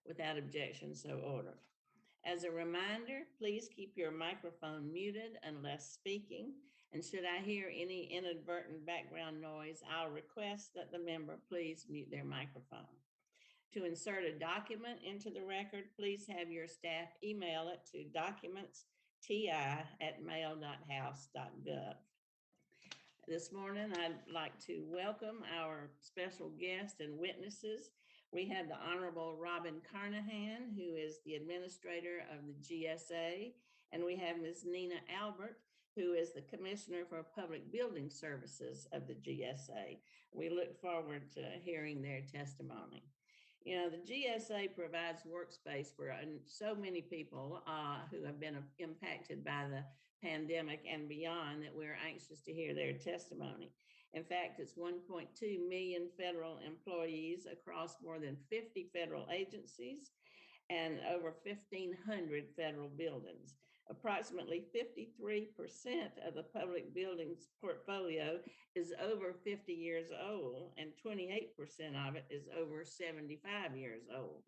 Without objection, so ordered. As a reminder, please keep your microphone muted unless speaking. And should I hear any inadvertent background noise, I'll request that the member please mute their microphone. To insert a document into the record, please have your staff email it to documentsti@mail.house.gov. This morning, I'd like to welcome our special guests and witnesses. We have the Honorable Robin Carnahan, who is the administrator of the GSA, and we have Ms. Nina Albert, who is the Commissioner for Public Building Services of the GSA. We look forward to hearing their testimony. You know, the GSA provides workspace for so many people who have been impacted by the pandemic and beyond that we're anxious to hear their testimony. In fact, it's 1.2 million federal employees across more than 50 federal agencies and over 1,500 federal buildings. Approximately 53% of the public buildings portfolio is over 50 years old, and 28% of it is over 75 years old.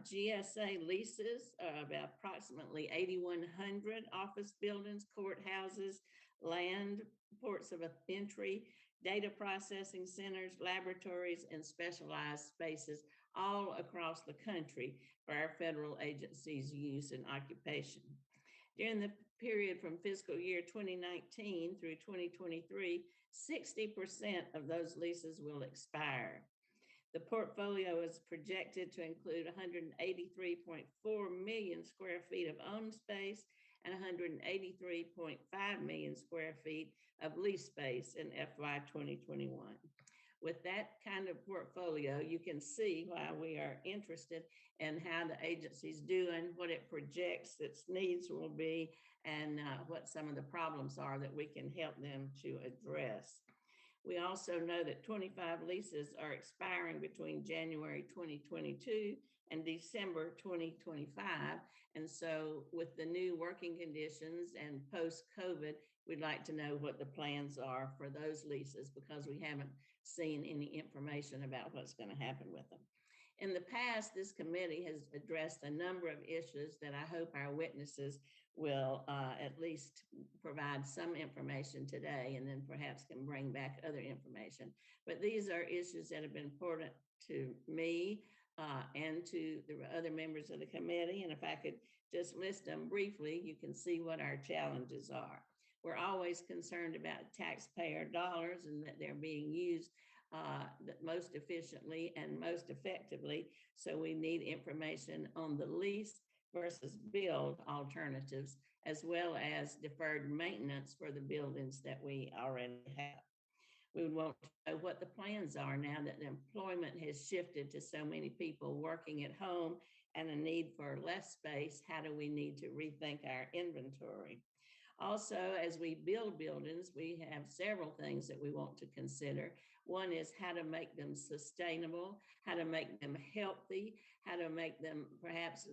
GSA leases about approximately 8,100 office buildings, courthouses, land, ports of entry, data processing centers, laboratories, and specialized spaces all across the country for our federal agencies' use and occupation. During the period from fiscal year 2019 through 2023, 60% of those leases will expire. The portfolio is projected to include 183.4 million square feet of owned space and 183.5 million square feet of lease space in FY 2021. With that kind of portfolio, you can see why we are interested in how the agency's doing, what it projects its needs will be, and what some of the problems are that we can help them to address. We also know that 25 leases are expiring between January 2022 and December 2025. And so with the new working conditions and post-COVID, we'd like to know what the plans are for those leases because we haven't seen any information about what's going to happen with them. In the past, this committee has addressed a number of issues that I hope our witnesses will at least provide some information today and then perhaps can bring back other information. But these are issues that have been important to me and to the other members of the committee. And if I could just list them briefly, you can see what our challenges are. We're always concerned about taxpayer dollars and that they're being used most efficiently and most effectively. So we need information on the lease versus build alternatives, as well as deferred maintenance for the buildings that we already have. We would want to know what the plans are now that employment has shifted to so many people working at home and a need for less space. How do we need to rethink our inventory? Also, as we build buildings, we have several things that we want to consider. One is how to make them sustainable, how to make them healthy, how to make them perhaps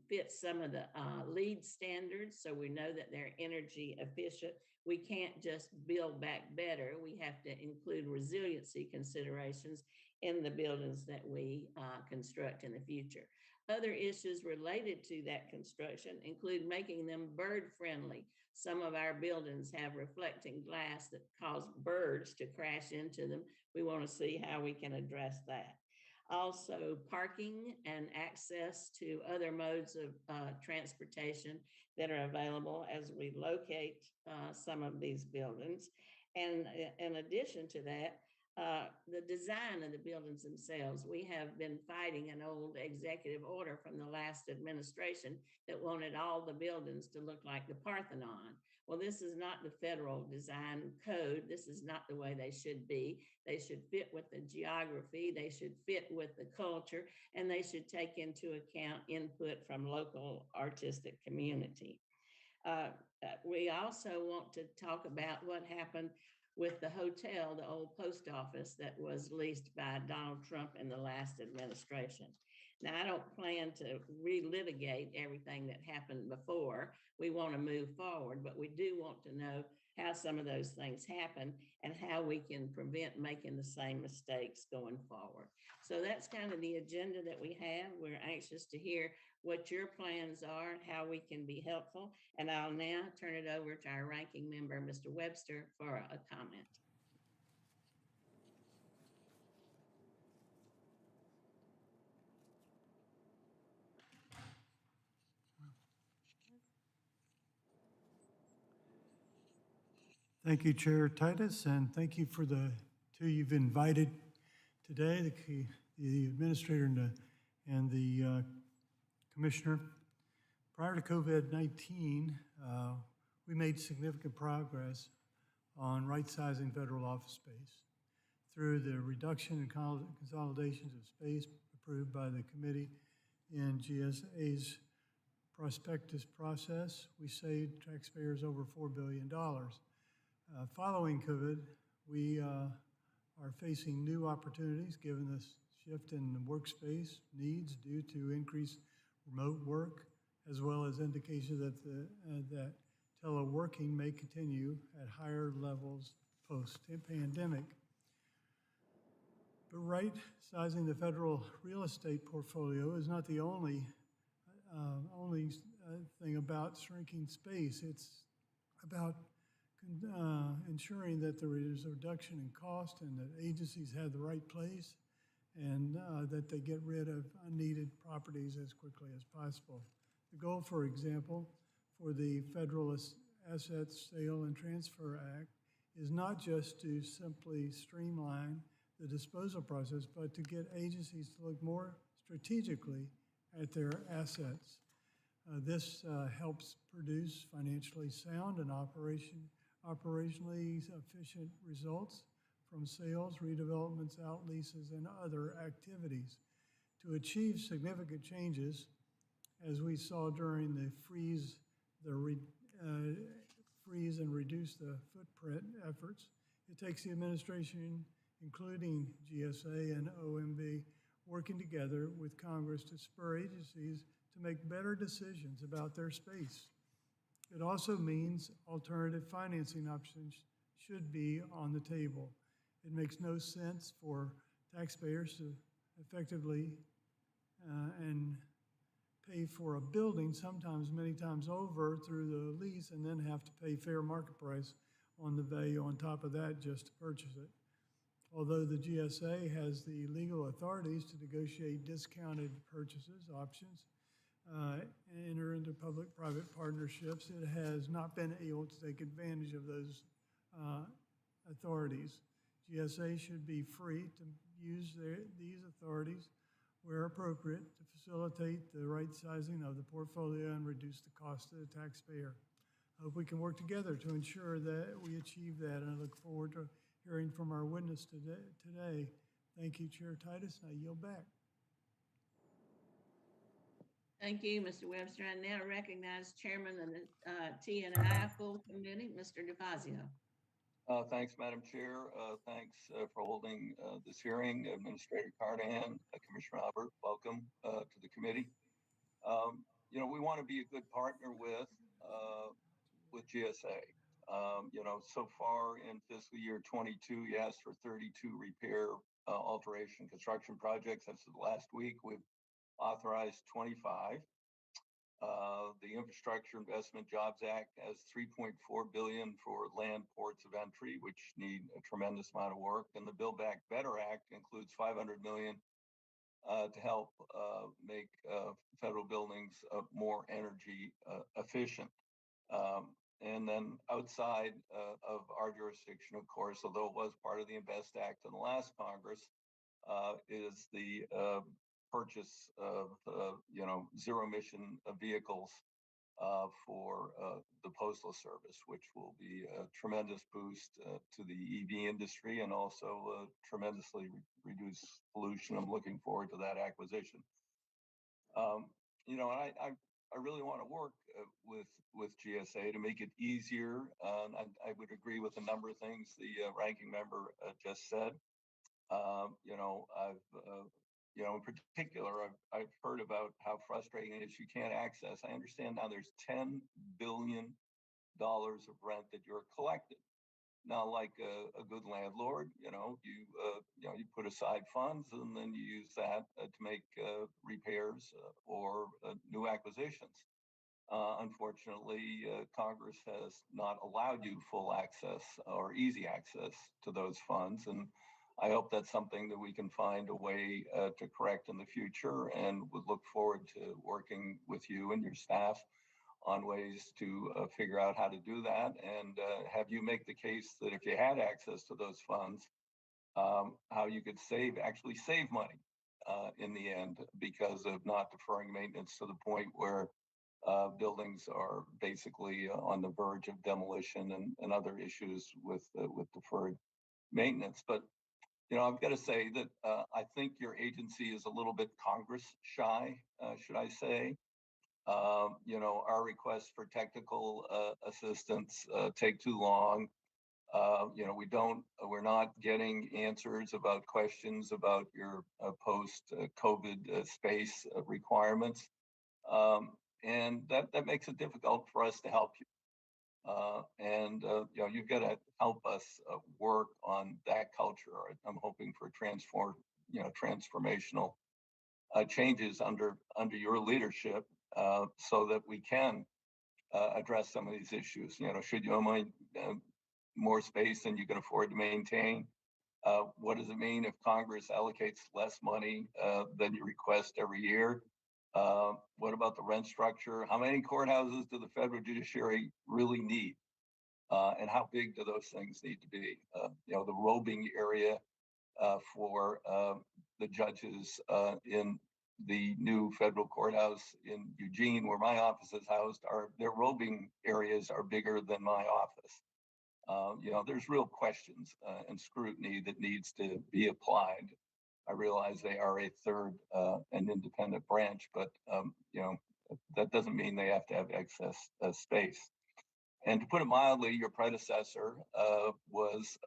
fit some of the LEED standards so we know that they're energy efficient. We can't just build back better. We have to include resiliency considerations in the buildings that we construct in the future. Other issues related to that construction include making them bird friendly. Some of our buildings have reflecting glass that cause birds to crash into them. We want to see how we can address that. Also, parking and access to other modes of transportation that are available as we locate some of these buildings. And in addition to that, the design of the buildings themselves. We have been fighting an old executive order from the last administration that wanted all the buildings to look like the Parthenon. Well, this is not the federal design code. This is not the way they should be. They should fit with the geography. They should fit with the culture, and they should take into account input from local artistic community. We also want to talk about what happened with the hotel, the old post office that was leased by Donald Trump in the last administration. Now, I don't plan to relitigate everything that happened before. We want to move forward, but we do want to know how some of those things happen and how we can prevent making the same mistakes going forward. So that's kind of the agenda that we have. We're anxious to hear what your plans are, how we can be helpful. And I'll now turn it over to our ranking member, Mr. Webster, for a comment. Thank you, Chair Titus, and thank you for the two you've invited today, the administrator and the commissioner. Prior to COVID-19, we made significant progress on right-sizing federal office space through the reduction and consolidations of space approved by the committee in GSA's prospectus process. We saved taxpayers over $4 billion. Following COVID, we are facing new opportunities given the shift in workspace needs due to increased remote work, as well as indications that teleworking may continue at higher levels post-pandemic. But right-sizing the federal real estate portfolio is not the only thing about shrinking space. It's about ensuring that there is a reduction in cost and that agencies have the right place and that they get rid of unneeded properties as quickly as possible. The goal, for example, for the Federal Assets Sale and Transfer Act is not just to simply streamline the disposal process, but to get agencies to look more strategically at their assets. This helps produce financially sound and operationally efficient results from sales, redevelopments, outleases, and other activities. To achieve significant changes, as we saw during the freeze and reduce the footprint efforts, it takes the administration, including GSA and OMB, working together with Congress to spur agencies to make better decisions about their space. It also means alternative financing options should be on the table. It makes no sense for taxpayers to effectively and pay for a building, sometimes many times over through the lease, and then have to pay fair market price on the value on top of that just to purchase it. Although the GSA has the legal authorities to negotiate discounted purchases options, enter into public-private partnerships, it has not been able to take advantage of those authorities. GSA should be free to use these authorities where appropriate to facilitate the right sizing of the portfolio and reduce the cost to the taxpayer. I hope we can work together to ensure that we achieve that, and I look forward to hearing from our witness today. Thank you, Chair Titus, and I yield back. Thank you, Mr. Webster. I now recognize Chairman of the T&I Full Committee, Mr. DeFazio. Thanks, Madam Chair. Thanks for holding this hearing. Administrator Carnahan, Commissioner Albert, welcome to the committee. We want to be a good partner with GSA. So far in fiscal year 22, you asked for 32 repair, alteration, construction projects. That's the last week. We've authorized 25. The Infrastructure Investment Jobs Act has $3.4 billion for land ports of entry, which need a tremendous amount of work. And the Build Back Better Act includes $500 million to help make federal buildings more energy efficient. And then outside of our jurisdiction, of course, although it was part of the Invest Act in the last Congress, is the purchase of zero emission vehicles for the Postal Service, which will be a tremendous boost to the EV industry and also tremendously reduce pollution. I'm looking forward to that acquisition. I really want to work with GSA to make it easier. I would agree with a number of things the ranking member just said. In particular, I've heard about how frustrating it is you can't access. I understand now there's 10 billion dollars of rent that you're collecting. Now, like a good landlord, you put aside funds and then you use that to make repairs or new acquisitions. Unfortunately, Congress has not allowed you full access or easy access to those funds. And I hope that's something that we can find a way to correct in the future, and would look forward to working with you and your staff on ways to figure out how to do that, and have you make the case that if you had access to those funds, how you could actually save money in the end because of not deferring maintenance to the point where buildings are basically on the verge of demolition and other issues with deferred maintenance. But I've got to say that I think your agency is a little bit Congress shy, should I say. Our requests for technical assistance take too long. We're not getting answers about questions about your post-COVID space requirements. And that makes it difficult for us to help you. You've got to help us work on that culture. I'm hoping for transformational changes under your leadership, so that we can address some of these issues. Should you own more space than you can afford to maintain? What does it mean if Congress allocates less money than you request every year? What about the rent structure? How many courthouses do the federal judiciary really need? And how big do those things need to be? The robing area for the judges in the new federal courthouse in Eugene, where my office is housed, their robing areas are bigger than my office. There's real questions and scrutiny that needs to be applied. I realize they are a third and independent branch, but that doesn't mean they have to have excess space. And to put it mildly, your predecessor was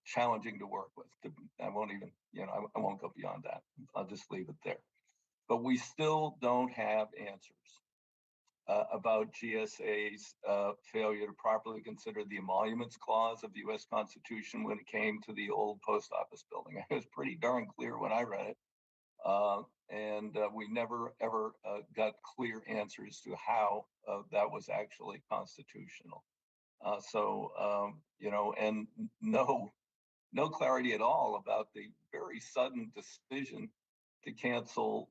challenging to work with. I won't even, I won't go beyond that. I'll just leave it there. But we still don't have answers about GSA's failure to properly consider the emoluments clause of the U.S. Constitution when it came to the old post office building. It was pretty darn clear when I read it. And we never, ever got clear answers to how that was actually constitutional. And no clarity at all about the very sudden decision to cancel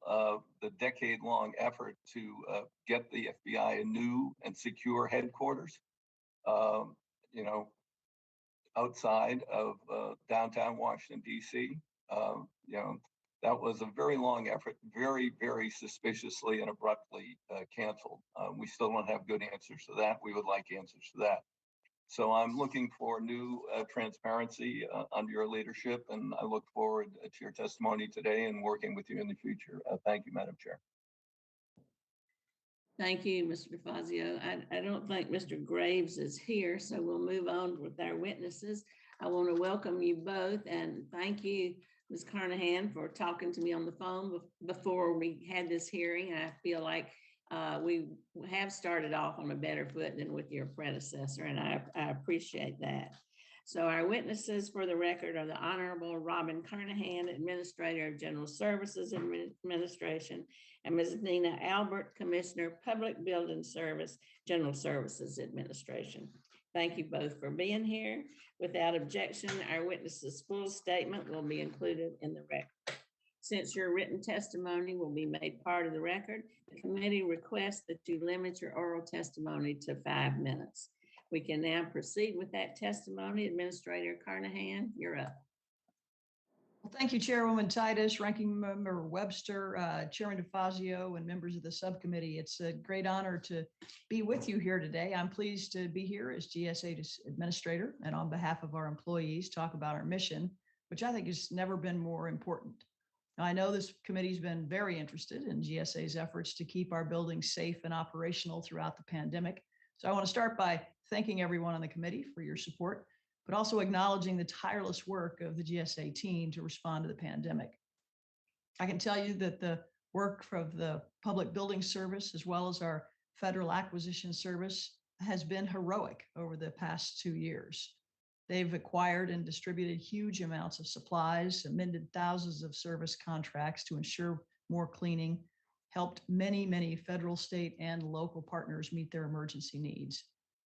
the decade-long effort to get the FBI a new and secure headquarters, outside of downtown Washington, D.C. That was a very long effort, very, very suspiciously and abruptly canceled. We still don't have good answers to that. We would like answers to that. So I'm looking for new transparency under your leadership, and I look forward to your testimony today and working with you in the future. Thank you, Madam Chair. Thank you, Mr. DeFazio. I don't think Mr. Graves is here, so we'll move on with our witnesses. I want to welcome you both and thank you, Ms. Carnahan, for talking to me on the phone before we had this hearing. I feel like we have started off on a better foot than with your predecessor, and I appreciate that. So our witnesses for the record are the Honorable Robin Carnahan, Administrator of General Services Administration, and Ms. Nina Albert, Commissioner, Public Building Service, General Services Administration. Thank you both for being here. Without objection, our witnesses' full statement will be included in the record. Since your written testimony will be made part of the record, the committee requests that you limit your oral testimony to 5 minutes. We can now proceed with that testimony. Administrator Carnahan, you're up. Well, thank you, Chairwoman Titus, Ranking Member Webster, Chairman DeFazio, and members of the subcommittee. It's a great honor to be with you here today. I'm pleased to be here as GSA Administrator and on behalf of our employees talk about our mission, which I think has never been more important. Now, I know this committee's been very interested in GSA's efforts to keep our buildings safe and operational throughout the pandemic. So I want to start by thanking everyone on the committee for your support, but also acknowledging the tireless work of the GSA team to respond to the pandemic. I can tell you that the work of the Public Building Service, as well as our Federal Acquisition Service, has been heroic over the past 2 years. They've acquired and distributed huge amounts of supplies, amended thousands of service contracts to ensure more cleaning, helped many federal, state, and local partners meet their emergency needs.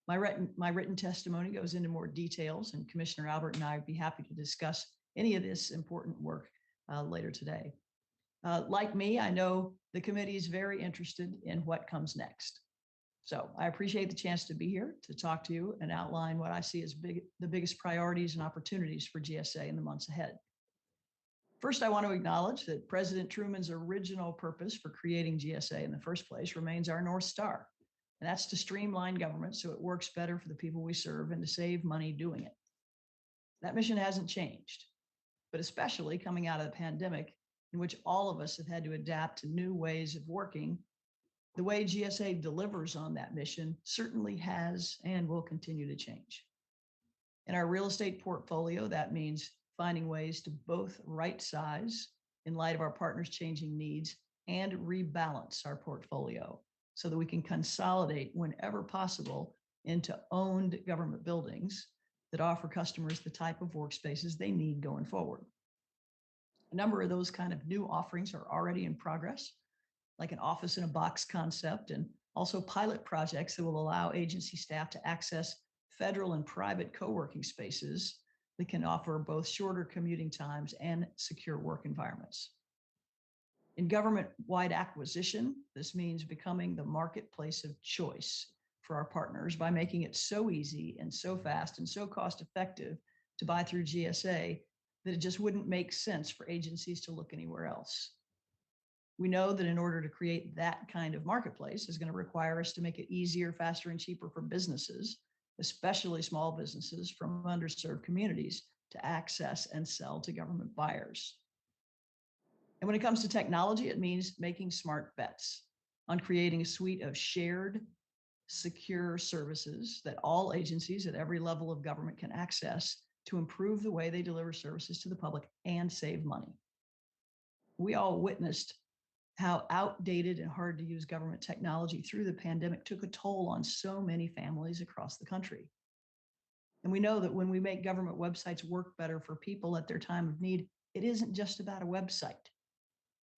My written testimony goes into more details, and Commissioner Albert and I would be happy to discuss any of this important work later today. Like me, I know the committee is very interested in what comes next. So I appreciate the chance to be here to talk to you and outline what I see as the biggest priorities and opportunities for GSA in the months ahead. First, I want to acknowledge that President Truman's original purpose for creating GSA in the first place remains our North Star, and that's to streamline government so it works better for the people we serve and to save money doing it. That mission hasn't changed, but especially coming out of the pandemic, in which all of us have had to adapt to new ways of working, the way GSA delivers on that mission certainly has and will continue to change. In our real estate portfolio, that means finding ways to both right size in light of our partners' changing needs and rebalance our portfolio so that we can consolidate whenever possible into owned government buildings that offer customers the type of workspaces they need going forward. A number of those kind of new offerings are already in progress, like an office in a box concept, and also pilot projects that will allow agency staff to access federal and private co-working spaces that can offer both shorter commuting times and secure work environments. In government-wide acquisition, this means becoming the marketplace of choice for our partners by making it so easy and so fast and so cost-effective to buy through GSA that it just wouldn't make sense for agencies to look anywhere else. We know that in order to create that kind of marketplace is going to require us to make it easier, faster, and cheaper for businesses, especially small businesses from underserved communities, to access and sell to government buyers. And when it comes to technology, it means making smart bets on creating a suite of shared, secure services that all agencies at every level of government can access to improve the way they deliver services to the public and save money. We all witnessed how outdated and hard to use government technology through the pandemic took a toll on so many families across the country. And we know that when we make government websites work better for people at their time of need, it isn't just about a website.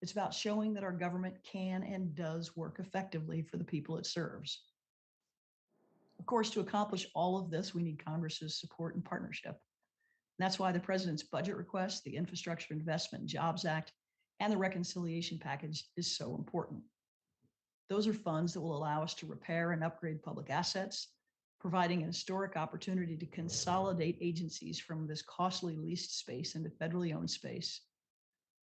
It's about showing that our government can and does work effectively for the people it serves. Of course, to accomplish all of this, we need Congress's support and partnership. And that's why the president's budget request, the Infrastructure Investment and Jobs Act, and the reconciliation package is so important. Those are funds that will allow us to repair and upgrade public assets, providing an historic opportunity to consolidate agencies from this costly leased space into federally owned space,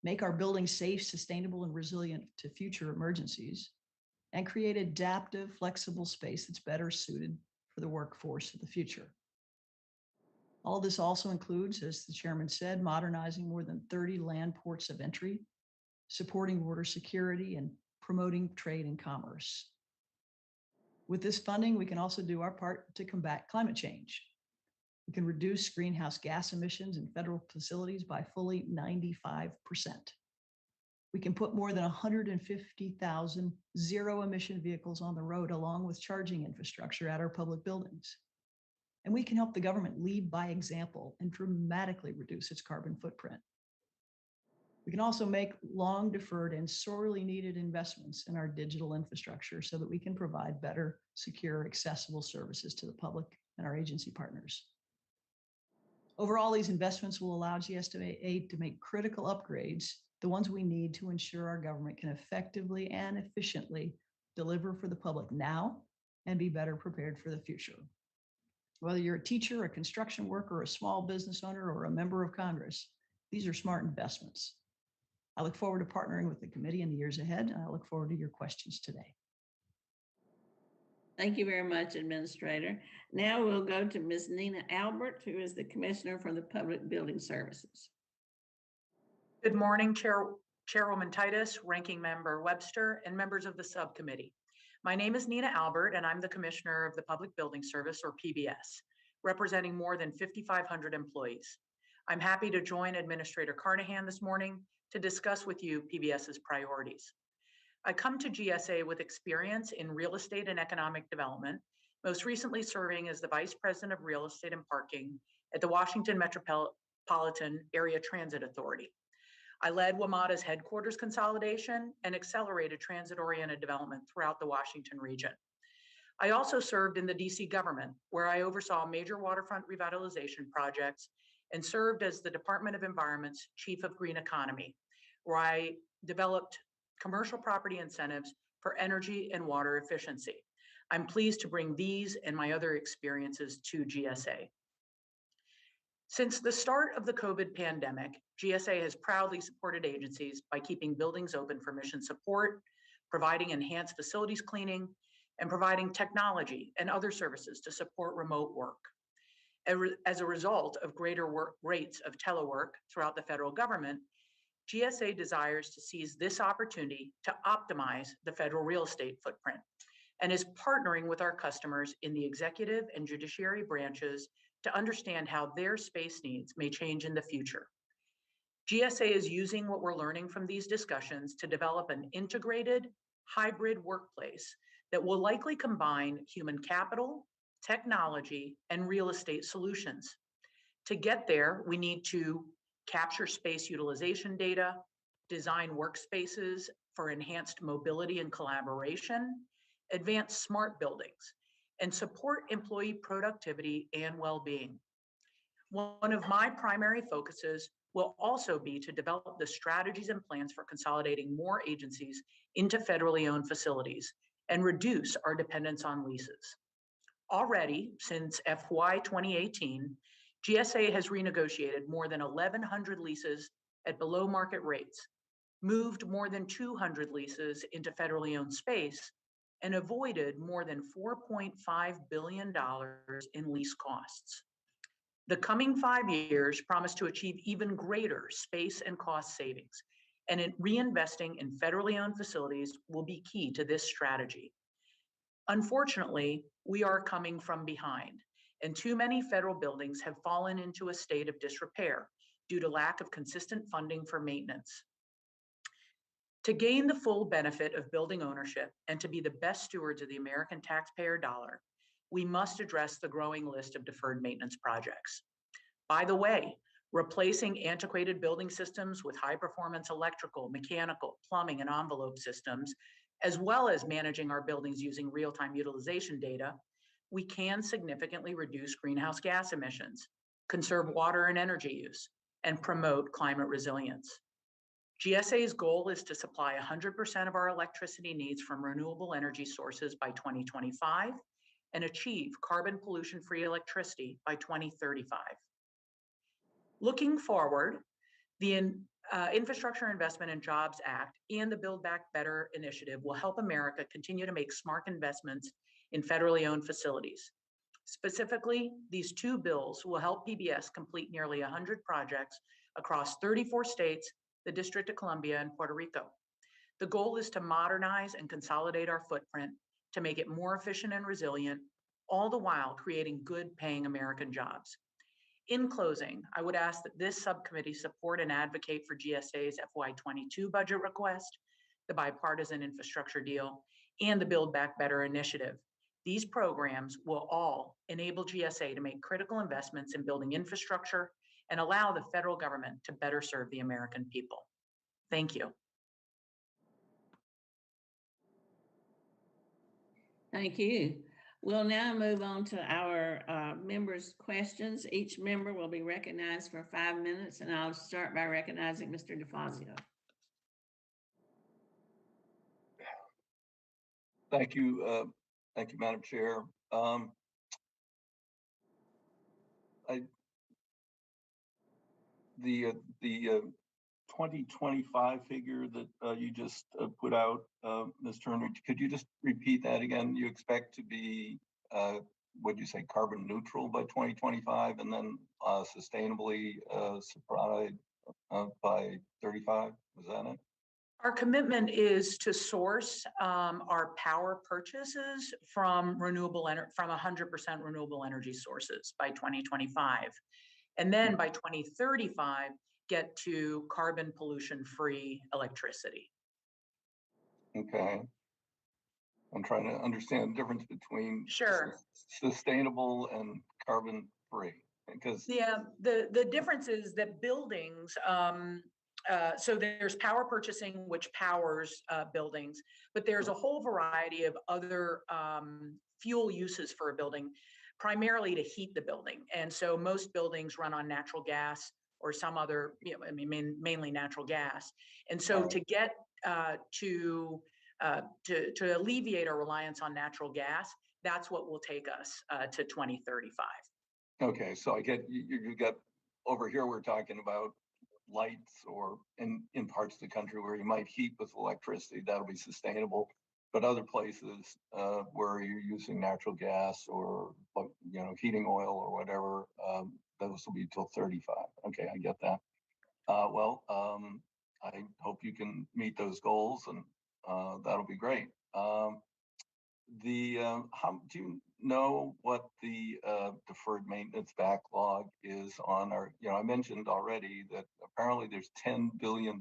make our buildings safe, sustainable, and resilient to future emergencies, and create adaptive, flexible space that's better suited for the workforce of the future. All this also includes, as the chairman said, modernizing more than 30 land ports of entry, supporting border security, and promoting trade and commerce. With this funding, we can also do our part to combat climate change. We can reduce greenhouse gas emissions in federal facilities by fully 95%. We can put more than 150,000 zero-emission vehicles on the road, along with charging infrastructure at our public buildings. And we can help the government lead by example and dramatically reduce its carbon footprint. We can also make long deferred and sorely needed investments in our digital infrastructure so that we can provide better, secure, accessible services to the public and our agency partners. Overall, these investments will allow GSA to make critical upgrades, the ones we need to ensure our government can effectively and efficiently deliver for the public now and be better prepared for the future. Whether you're a teacher, a construction worker, a small business owner, or a member of Congress, these are smart investments. I look forward to partnering with the committee in the years ahead, and I look forward to your questions today. Thank you very much, Administrator. Now we'll go to Ms. Nina Albert, who is the Commissioner for the Public Building Services. Good morning, Chairwoman Titus, Ranking Member Webster, and members of the subcommittee. My name is Nina Albert, and I'm the Commissioner of the Public Building Service, or PBS, representing more than 5,500 employees. I'm happy to join Administrator Carnahan this morning to discuss with you PBS's priorities. I come to GSA with experience in real estate and economic development, most recently serving as the Vice President of Real Estate and Parking at the Washington Metropolitan Area Transit Authority. I led WMATA's headquarters consolidation and accelerated transit-oriented development throughout the Washington region. I also served in the DC government, where I oversaw major waterfront revitalization projects and served as the Department of Environment's Chief of Green Economy, where I developed commercial property incentives for energy and water efficiency. I'm pleased to bring these and my other experiences to GSA. Since the start of the COVID pandemic, GSA has proudly supported agencies by keeping buildings open for mission support, providing enhanced facilities cleaning, and providing technology and other services to support remote work. As a result of greater rates of telework throughout the federal government, GSA desires to seize this opportunity to optimize the federal real estate footprint and is partnering with our customers in the executive and judiciary branches to understand how their space needs may change in the future. GSA is using what we're learning from these discussions to develop an integrated hybrid workplace that will likely combine human capital, technology, and real estate solutions. To get there, we need to capture space utilization data, design workspaces for enhanced mobility and collaboration, advance smart buildings, and support employee productivity and well-being. One of my primary focuses will also be to develop the strategies and plans for consolidating more agencies into federally owned facilities and reduce our dependence on leases. Already, since FY 2018, GSA has renegotiated more than 1,100 leases at below market rates, moved more than 200 leases into federally owned space, and avoided more than $4.5 billion in lease costs. The coming 5 years promise to achieve even greater space and cost savings, and reinvesting in federally owned facilities will be key to this strategy. Unfortunately, we are coming from behind, and too many federal buildings have fallen into a state of disrepair due to lack of consistent funding for maintenance. To gain the full benefit of building ownership and to be the best stewards of the American taxpayer dollar, we must address the growing list of deferred maintenance projects. By the way, replacing antiquated building systems with high-performance electrical, mechanical, plumbing, and envelope systems, as well as managing our buildings using real-time utilization data, we can significantly reduce greenhouse gas emissions, conserve water and energy use, and promote climate resilience. GSA's goal is to supply 100% of our electricity needs from renewable energy sources by 2025 and achieve carbon pollution-free electricity by 2035. Looking forward, the Infrastructure Investment and Jobs Act and the Build Back Better initiative will help America continue to make smart investments in federally owned facilities. Specifically, these two bills will help PBS complete nearly 100 projects across 34 states, the District of Columbia, and Puerto Rico. The goal is to modernize and consolidate our footprint to make it more efficient and resilient, all the while creating good paying American jobs. In closing, I would ask that this subcommittee support and advocate for GSA's FY22 budget request, the bipartisan infrastructure deal, and the Build Back Better initiative. These programs will all enable GSA to make critical investments in building infrastructure and allow the federal government to better serve the American people. Thank you. Thank you. We'll now move on to our members' questions. Each member will be recognized for 5 minutes, and I'll start by recognizing Mr. DeFazio. Thank you, Madam Chair. The 2025 figure that you just put out, Ms. Turner, could you just repeat that again? You expect to be, what'd you say, carbon neutral by 2025, and then sustainably supplied by 35? Was that it? Our commitment is to source our power purchases from from 100% renewable energy sources by 2025. And then by 2035, get to carbon pollution-free electricity. Okay. I'm trying to understand the difference between Sure. sustainable and carbon free, because Yeah, the difference is that buildings, so there's power purchasing, which powers buildings, but there's a whole variety of other fuel uses for a building, primarily to heat the building. And so most buildings run on natural gas or some other, I mean, mainly natural gas. And so to get to alleviate our reliance on natural gas, that's what will take us to 2035. okay, so I get you got over here. We're talking about lights, or in parts of the country where you might heat with electricity, that'll be sustainable. But other places where you're using natural gas or heating oil or whatever, those will be till 35. Okay, I get that. I hope you can meet those goals, and that'll be great. How do you know what the deferred maintenance backlog is on our? I mentioned already that apparently there's $10 billion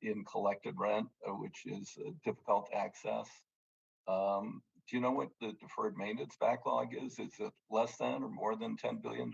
in collected rent, which is difficult to access. Do you know what the deferred maintenance backlog is? Is it less than or more than $10 billion?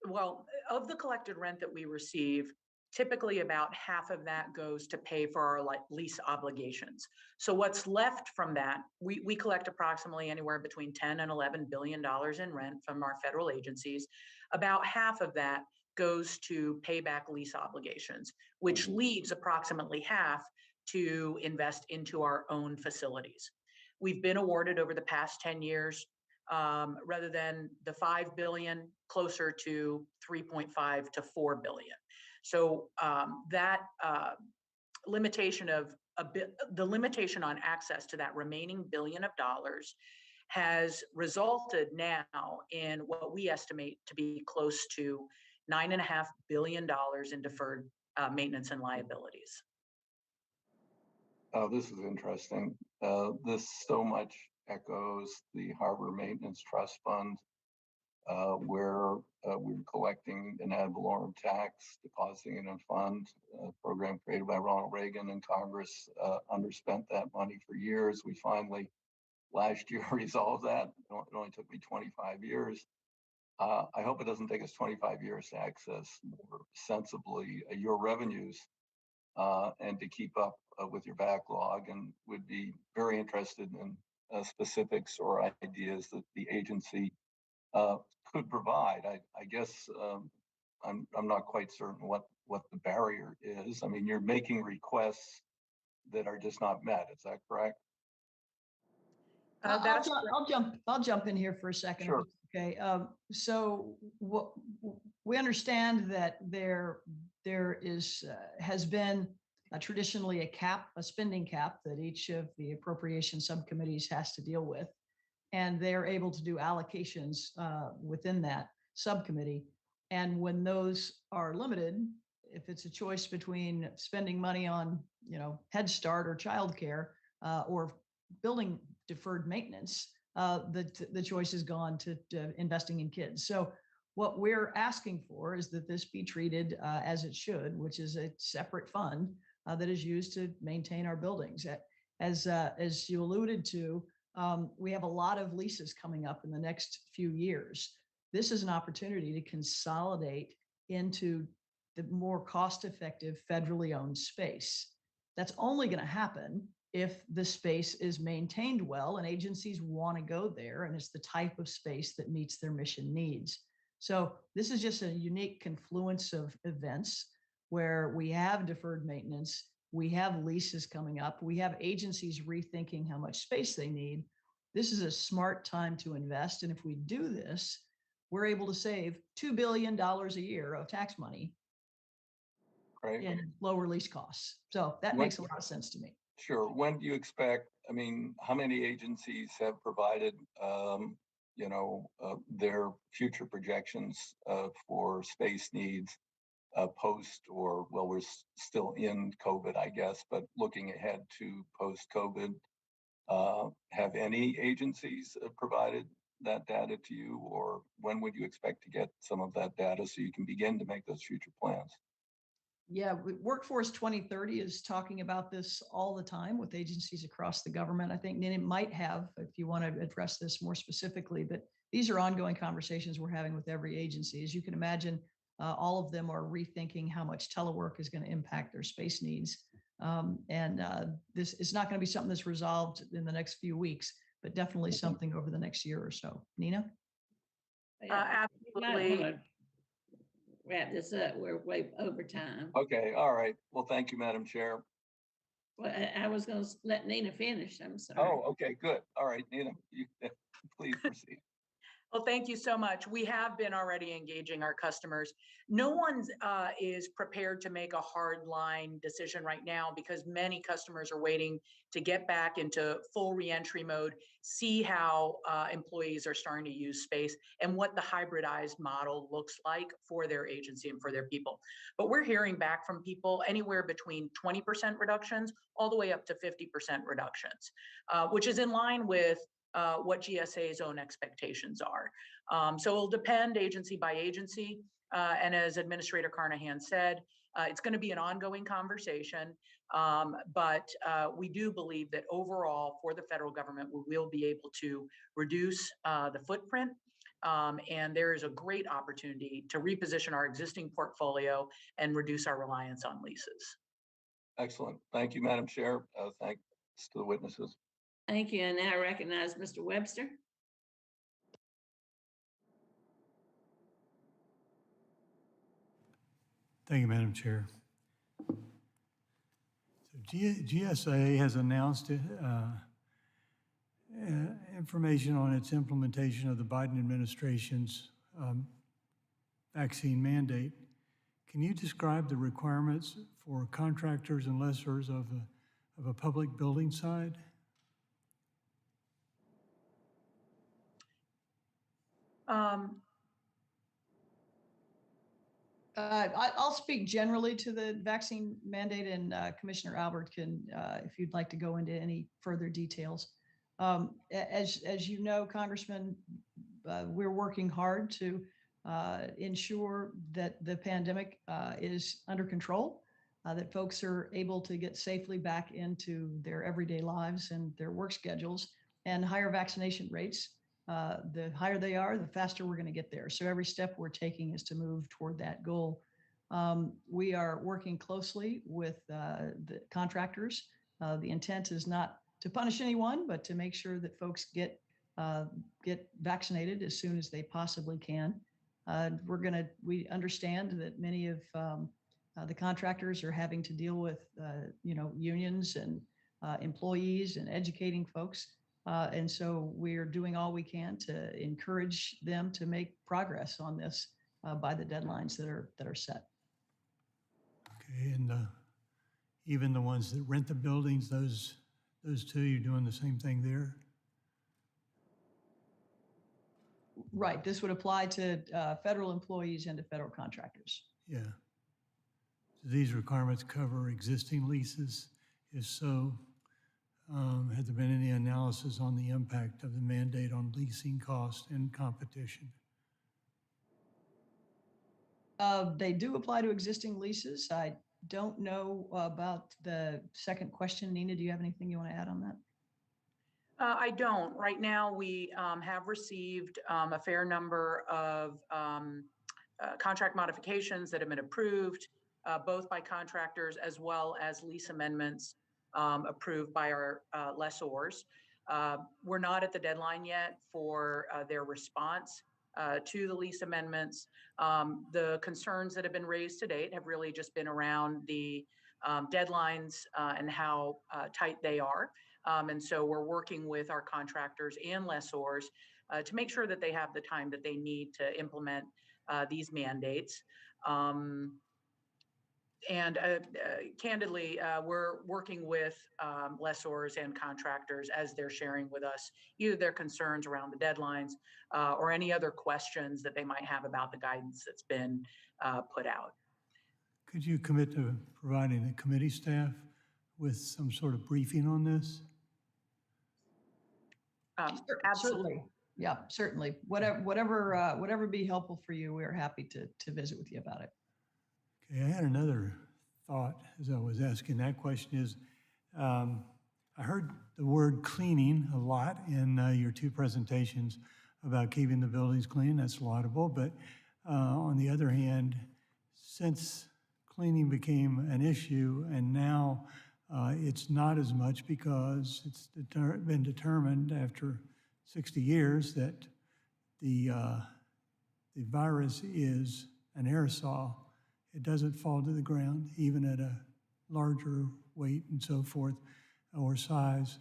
Well, of the collected rent that we receive, typically about half of that goes to pay for our lease obligations. So what's left from that, we collect approximately anywhere between 10 and $11 billion in rent from our federal agencies. About half of that goes to pay back lease obligations, which leaves approximately half to invest into our own facilities. We've been awarded over the past 10 years, rather than the 5 billion, closer to 3.5 to 4 billion. So that limitation of the limitation on access to that remaining billion of dollars has resulted now in what we estimate to be close to $9.5 billion in deferred maintenance and liabilities. Oh, this is interesting. This so much echoes the Harbor Maintenance Trust Fund, where we're collecting an ad valorem tax, depositing in a fund, a program created by Ronald Reagan, and Congress underspent that money for years. We finally, last year, resolved that. It only took me 25 years. I hope it doesn't take us 25 years to access more sensibly your revenues and to keep up with your backlog, and would be very interested in specifics or ideas that the agency could provide. I guess I'm not quite certain what the barrier is. I mean, you're making requests that are just not met. Is that correct? I'll jump in here for a second. Sure. Okay. So what we understand that there is has been traditionally a spending cap that each of the appropriation subcommittees has to deal with, and they're able to do allocations within that subcommittee. And when those are limited, if it's a choice between spending money on Head Start or childcare or building deferred maintenance, the choice has gone to investing in kids. So what we're asking for is that this be treated as it should, which is a separate fund that is used to maintain our buildings. As you alluded to, we have a lot of leases coming up in the next few years. This is an opportunity to consolidate into the more cost-effective federally owned space. That's only going to happen if the space is maintained well and agencies want to go there, and it's the type of space that meets their mission needs. So this is just a unique confluence of events where we have deferred maintenance, we have leases coming up, we have agencies rethinking how much space they need. This is a smart time to invest. And if we do this, we're able to save $2 billion a year of tax money in lower lease costs. So that makes a lot of sense to me. Sure. When do you expect, I mean, how many agencies have provided, their future projections for space needs post, or, well, we're still in COVID, I guess, but looking ahead to post-COVID, have any agencies provided that data to you, or when would you expect to get some of that data so you can begin to make those future plans? Yeah, Workforce 2030 is talking about this all the time with agencies across the government. I think Nina might have, if you want to address this more specifically, but these are ongoing conversations we're having with every agency. As you can imagine, all of them are rethinking how much telework is going to impact their space needs. This is not going to be something that's resolved in the next few weeks, but definitely something over the next year or so. Nina? Yeah, you might Absolutely. wanna wrap this up. We're way over time. Okay, all right. Well, thank you, Madam Chair. Well, I was gonna let Nina finish. I'm sorry. Oh, okay, good. All right, Nina, you please proceed. Well, thank you so much. We have been already engaging our customers. No one is prepared to make a hard line decision right now because many customers are waiting to get back into full reentry mode, see how employees are starting to use space and what the hybridized model looks like for their agency and for their people. But we're hearing back from people anywhere between 20% reductions all the way up to 50% reductions, which is in line with what GSA's own expectations are. So it'll depend agency by agency. And as Administrator Carnahan said, it's going to be an ongoing conversation. But we do believe that overall for the federal government, we will be able to reduce the footprint. And there is a great opportunity to reposition our existing portfolio and reduce our reliance on leases. Excellent. Thank you, Madam Chair. Thanks to the witnesses. Thank you. And now I recognize Mr. Webster. Thank you, Madam Chair. So GSA has announced information on its implementation of the Biden administration's vaccine mandate. Can you describe the requirements for contractors and lessors of a public building side? I'll speak generally to the vaccine mandate, and Commissioner Albert can, if you'd like to go into any further details. As you know, Congressman, we're working hard to ensure that the pandemic is under control, that folks are able to get safely back into their everyday lives and their work schedules, and higher vaccination rates. The higher they are, the faster we're going to get there. So every step we're taking is to move toward that goal. We are working closely with the contractors. The intent is not to punish anyone, but to make sure that folks get vaccinated as soon as they possibly can. We understand that many of the contractors are having to deal with unions and employees and educating folks. And so we're doing all we can to encourage them to make progress on this by the deadlines that are set. Okay, and even the ones that rent the buildings, those two, you're doing the same thing there? Right. This would apply to federal employees and to federal contractors. Yeah. Do these requirements cover existing leases? If so, has there been any analysis on the impact of the mandate on leasing costs and competition? They do apply to existing leases. I don't know about the second question. Nina, do you have anything you want to add on that? I don't. Right now, we have received a fair number of contract modifications that have been approved, both by contractors as well as lease amendments approved by our lessors. We're not at the deadline yet for their response to the lease amendments. The concerns that have been raised to date have really just been around the deadlines and how tight they are. And so we're working with our contractors and lessors to make sure that they have the time that they need to implement these mandates. Candidly, we're working with lessors and contractors as they're sharing with us either their concerns around the deadlines or any other questions that they might have about the guidance that's been put out. Could you commit to providing the committee staff with some sort of briefing on this? Absolutely. Yeah, certainly. Whatever be helpful for you, we are happy to visit with you about it. Okay, I had another thought as I was asking that question is, I heard the word cleaning a lot in your two presentations about keeping the buildings clean. That's laudable. But on the other hand, since cleaning became an issue and now it's not as much because it's been determined after 60 years that the virus is an aerosol. It doesn't fall to the ground, even at a larger weight and so forth, or size.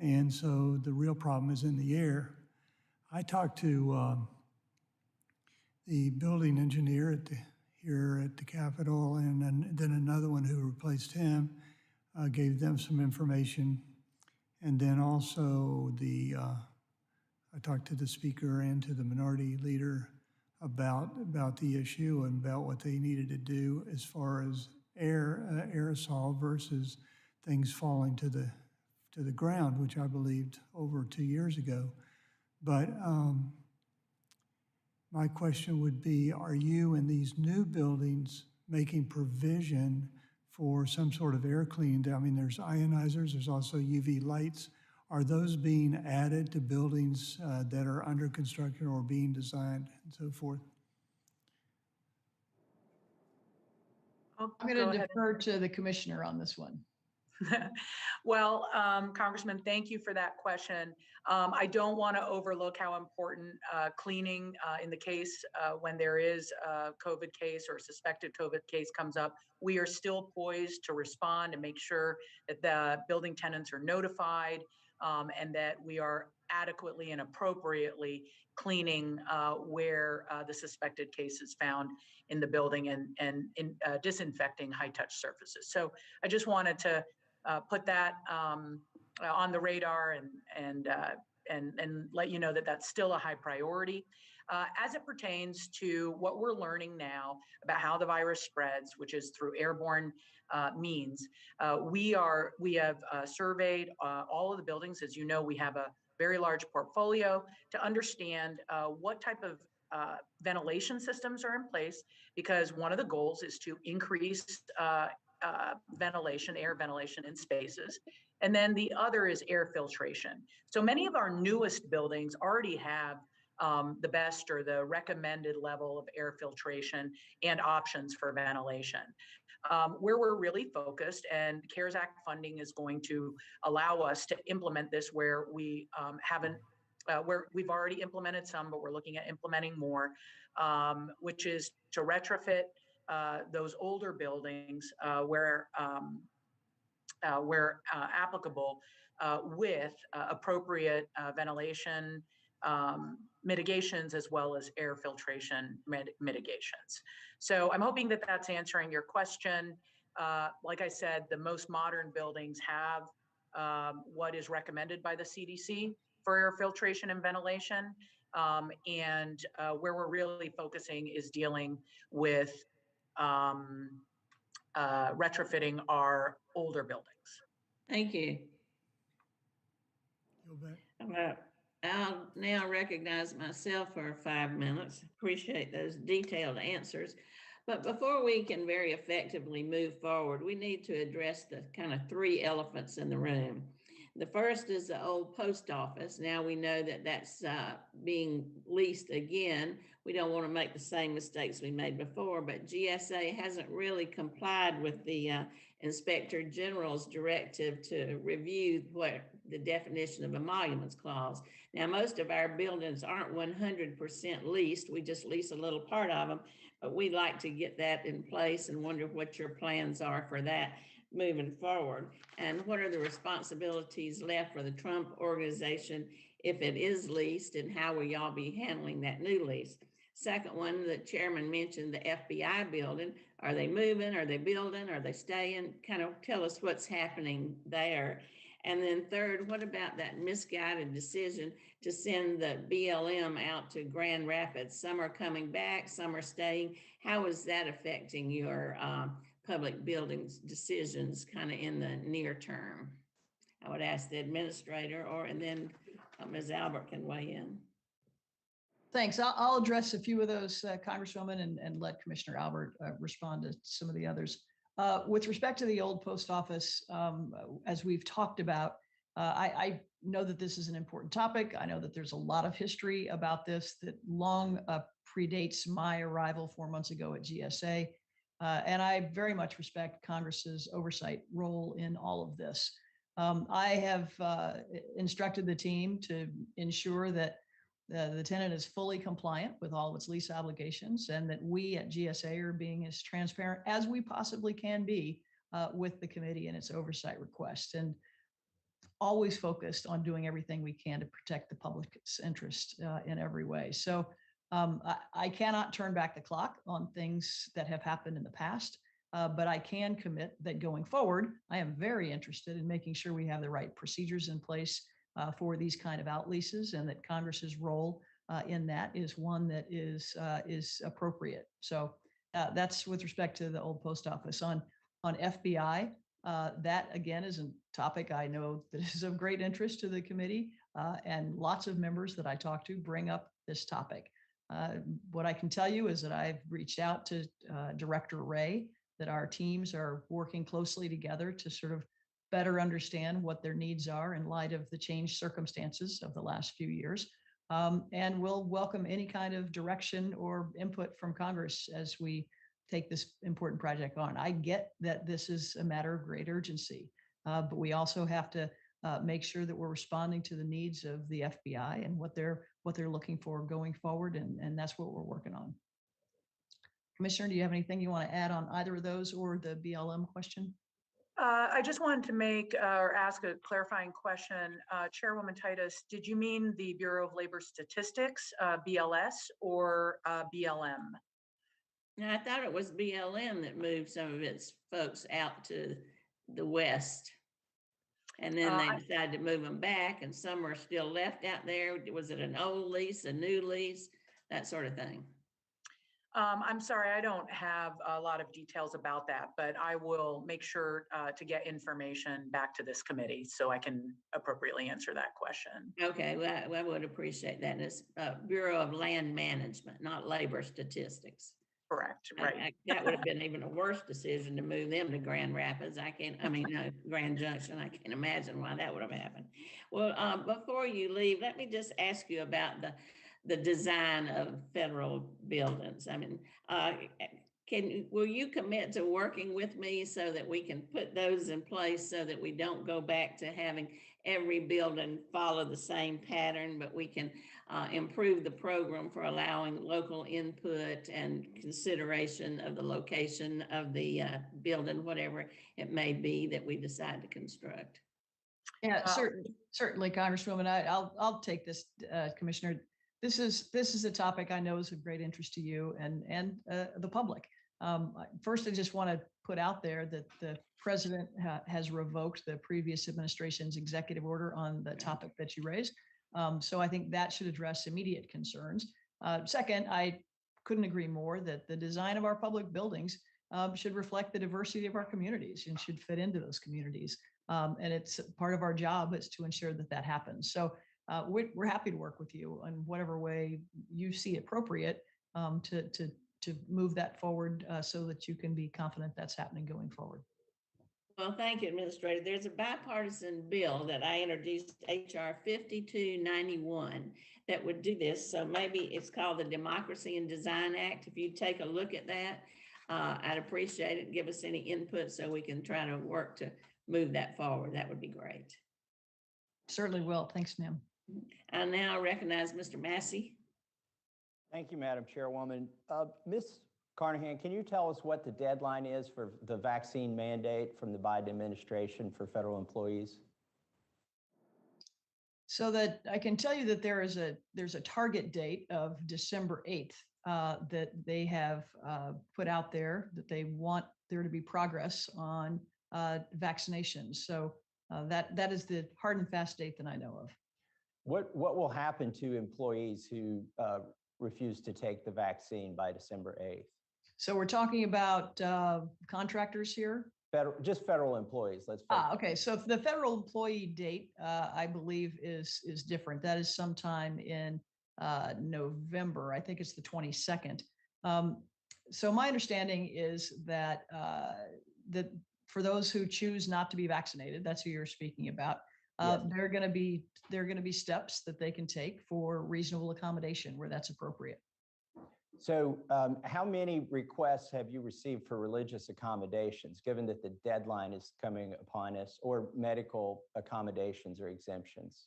And so the real problem is in the air. I talked to the building engineer here at the Capitol, and then another one who replaced him, gave them some information. And then also I talked to the speaker and to the minority leader about the issue and about what they needed to do as far as aerosol versus things falling to the ground, which I believed over 2 years ago. But my question would be, are you in these new buildings making provision for some sort of air cleaning? I mean, there's ionizers, there's also UV lights. Are those being added to buildings that are under construction or being designed and so forth? I'll I'm go going to ahead. defer to the commissioner on this one. Well, Congressman, thank you for that question. I don't want to overlook how important cleaning in the case when there is a COVID case or a suspected COVID case comes up. We are still poised to respond and make sure that the building tenants are notified and that we are adequately and appropriately cleaning where the suspected case is found in the building and disinfecting high-touch surfaces. So I just wanted to put that on the radar and let you know that that's still a high priority. As it pertains to what we're learning now about how the virus spreads, which is through airborne means, we have surveyed all of the buildings. As you know, we have a very large portfolio to understand what type of ventilation systems are in place, because one of the goals is to increase air ventilation in spaces. And then the other is air filtration. So many of our newest buildings already have the best or the recommended level of air filtration and options for ventilation. Where we're really focused, and CARES Act funding is going to allow us to implement this where we where we've already implemented some, but we're looking at implementing more, which is to retrofit those older buildings where applicable with appropriate ventilation mitigations as well as air filtration mitigations. So I'm hoping that that's answering your question. Like I said, the most modern buildings have what is recommended by the CDC for air filtration and ventilation. And where we're really focusing is dealing with retrofitting our older buildings. Thank you. I'll now recognize myself for 5 minutes. Appreciate those detailed answers. But before we can very effectively move forward, we need to address the kind of 3 elephants in the room. The first is the old post office. Now we know that that's being leased again. We don't want to make the same mistakes we made before, but GSA hasn't really complied with the Inspector General's directive to review what the definition of emoluments clause. Now, most of our buildings aren't 100% leased. We just lease a little part of them, but we'd like to get that in place and wonder what your plans are for that moving forward. And what are the responsibilities left for the Trump organization if it is leased, and how will y'all be handling that new lease? Second one, the chairman mentioned the FBI building. Are they moving? Are they building? Are they staying? Kind of tell us what's happening there. And then third, what about that misguided decision to send the BLM out to Grand Rapids? Some are coming back, some are staying. How is that affecting your public buildings decisions kind of in the near term? I would ask the administrator, and then Ms. Albert can weigh in. Thanks. I'll address a few of those, Congresswoman, and let Commissioner Albert respond to some of the others. With respect to the old post office, as we've talked about, I know that this is an important topic. I know that there's a lot of history about this that long predates my arrival 4 months ago at GSA. And I very much respect Congress's oversight role in all of this. I have instructed the team to ensure that the tenant is fully compliant with all of its lease obligations, and that we at GSA are being as transparent as we possibly can be with the committee and its oversight request, and always focused on doing everything we can to protect the public's interest in every way. So I cannot turn back the clock on things that have happened in the past, but I can commit that going forward, I am very interested in making sure we have the right procedures in place for these kind of out leases, and that Congress's role in that is one that is appropriate. So that's with respect to the old post office. On FBI, that again is a topic I know that is of great interest to the committee, and lots of members that I talk to bring up this topic. What I can tell you is that I've reached out to Director Ray, that our teams are working closely together to sort of better understand what their needs are in light of the changed circumstances of the last few years. And we'll welcome any kind of direction or input from Congress as we take this important project on. I get that this is a matter of great urgency, but we also have to make sure that we're responding to the needs of the FBI and what they're looking for going forward, and that's what we're working on. Commissioner, do you have anything you want to add on either of those or the BLM question? I just wanted to make or ask a clarifying question. Chairwoman Titus, did you mean the Bureau of Labor Statistics, BLS, or BLM? Now, I thought it was BLM that moved some of its folks out to the west. And then they decided to move them back, and some are still left out there. Was it an old lease, a new lease, that sort of thing? I'm sorry, I don't have a lot of details about that, but I will make sure to get information back to this committee so I can appropriately answer that question. Okay, well, I would appreciate that. And it's Bureau of Land Management, not Labor Statistics. Correct, right. That would have been even a worse decision to move them to Grand Rapids. Grand Junction. I can't imagine why that would have happened. Well, before you leave, let me just ask you about the design of federal buildings. I mean, will you commit to working with me so that we can put those in place so that we don't go back to having every building follow the same pattern, but we can improve the program for allowing local input and consideration of the location of the building, whatever it may be that we decide to construct? Yeah, certainly, Congresswoman. I'll take this, Commissioner. This is a topic I know is of great interest to you and the public. First, I just want to put out there that the president has revoked the previous administration's executive order on the topic that you raised. So I think that should address immediate concerns. Second, I couldn't agree more that the design of our public buildings should reflect the diversity of our communities and should fit into those communities. And it's part of our job is to ensure that that happens. So we're happy to work with you in whatever way you see appropriate to move that forward so that you can be confident that's happening going forward. Well, thank you, Administrator. There's a bipartisan bill that I introduced, HR 5291, that would do this. So maybe it's called the Democracy and Design Act. If you take a look at that, I'd appreciate it. Give us any input so we can try to work to move that forward. That would be great. Certainly will. Thanks, ma'am. I now recognize Mr. Massey. Thank you, Madam Chairwoman. Ms. Carnahan, can you tell us what the deadline is for the vaccine mandate from the Biden administration for federal employees? So that I can tell you that there's a target date of December 8th that they have put out there, that they want there to be progress on vaccinations. So that is the hard and fast date that I know of. What will happen to employees who refuse to take the vaccine by December 8th? So we're talking about contractors here? Just federal employees. Okay. So if the federal employee date, I believe, is different. That is sometime in November. I think it's the 22nd. So my understanding is that that for those who choose not to be vaccinated, that's who you're speaking about. Yes. There are going to be steps that they can take for reasonable accommodation where that's appropriate. So how many requests have you received for religious accommodations, given that the deadline is coming upon us, or medical accommodations or exemptions?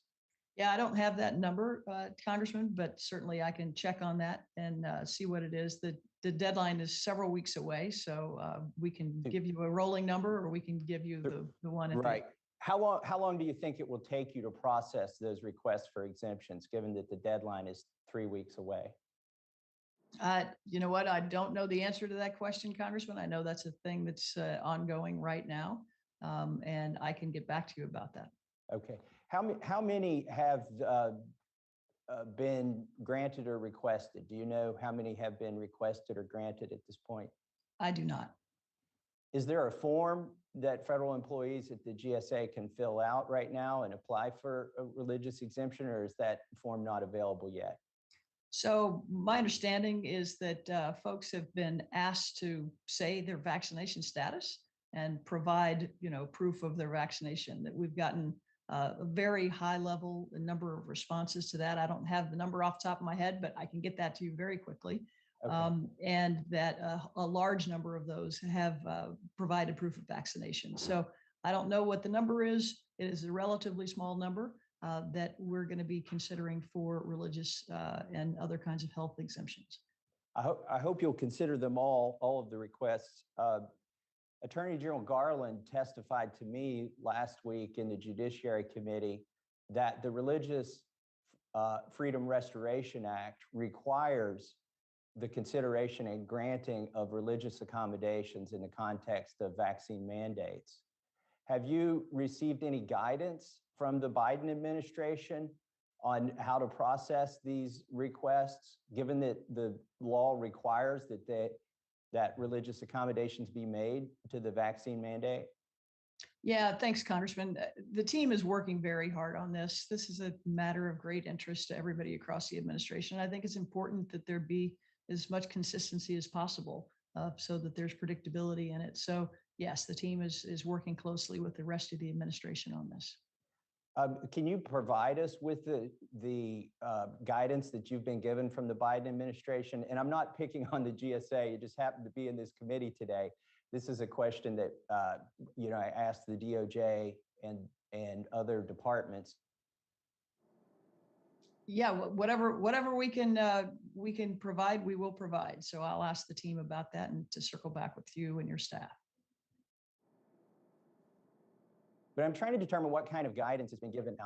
Yeah, I don't have that number, Congressman, but certainly I can check on that and see what it is. The deadline is several weeks away, so we can give you a rolling number, or we can give you the one. Right. How long do you think it will take you to process those requests for exemptions, given that the deadline is 3 weeks away? You know what? I don't know the answer to that question, Congressman. I know that's a thing that's ongoing right now, and I can get back to you about that. Okay. How many have been granted or requested? Do you know how many have been requested or granted at this point? I do not. Is there a form that federal employees at the GSA can fill out right now and apply for a religious exemption, or is that form not available yet? So my understanding is that folks have been asked to say their vaccination status and provide, proof of their vaccination. That we've gotten a very high level number of responses to that. I don't have the number off the top of my head, but I can get that to you very quickly. Okay. And that a large number of those have provided proof of vaccination. So I don't know what the number is. It is a relatively small number that we're going to be considering for religious and other kinds of health exemptions. I hope you'll consider them all of the requests. Attorney General Garland testified to me last week in the Judiciary Committee that the Religious Freedom Restoration Act requires the consideration and granting of religious accommodations in the context of vaccine mandates. Have you received any guidance from the Biden administration on how to process these requests, given that the law requires that religious accommodations be made to the vaccine mandate? Yeah, thanks, Congressman. The team is working very hard on this. This is a matter of great interest to everybody across the administration. I think it's important that there be as much consistency as possible so that there's predictability in it. So yes, the team is working closely with the rest of the administration on this. Can you provide us with the guidance that you've been given from the Biden administration? And I'm not picking on the GSA, you just happen to be in this committee today. This is a question that I asked the DOJ and other departments. Yeah, whatever we can provide, we will provide. So I'll ask the team about that and to circle back with you and your staff. But I'm trying to determine what kind of guidance has been given.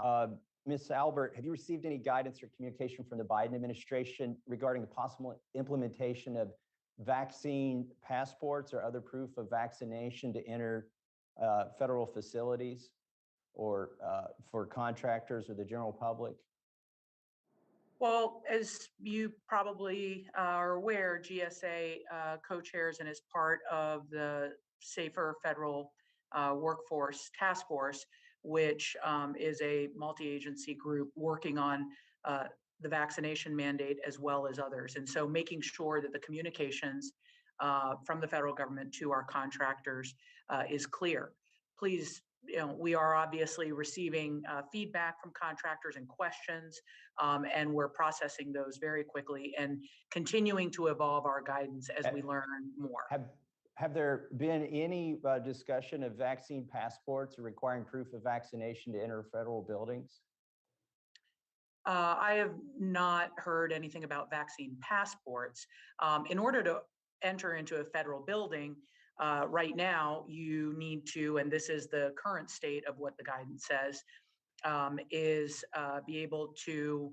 Ms. Albert, have you received any guidance or communication from the Biden administration regarding the possible implementation of vaccine passports or other proof of vaccination to enter federal facilities or for contractors or the general public? Well, as you probably are aware, GSA co-chairs and is part of the Safer Federal Workforce Task Force, which is a multi-agency group working on the vaccination mandate as well as others. And so making sure that the communications from the federal government to our contractors is clear. Please, we are obviously receiving feedback from contractors and questions, and we're processing those very quickly and continuing to evolve our guidance as we learn more. Have there been any discussion of vaccine passports or requiring proof of vaccination to enter federal buildings? I have not heard anything about vaccine passports. In order to enter into a federal building, right now you need to, and this is the current state of what the guidance says, is be able to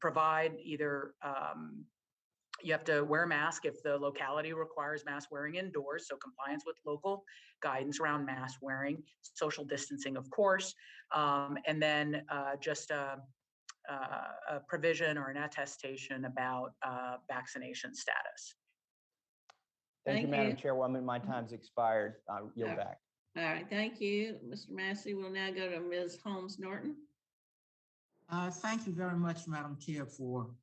provide either you have to wear a mask if the locality requires mask wearing indoors, so compliance with local guidance around mask wearing, social distancing, of course, and then just a provision or an attestation about vaccination status. Thank you, Thank Madam you. Chairwoman. My time's expired. I'll yield Okay. back. All right, thank you, Mr. Massey. We'll now go to Ms. Holmes Norton. Thank you very much, Madam Chair, for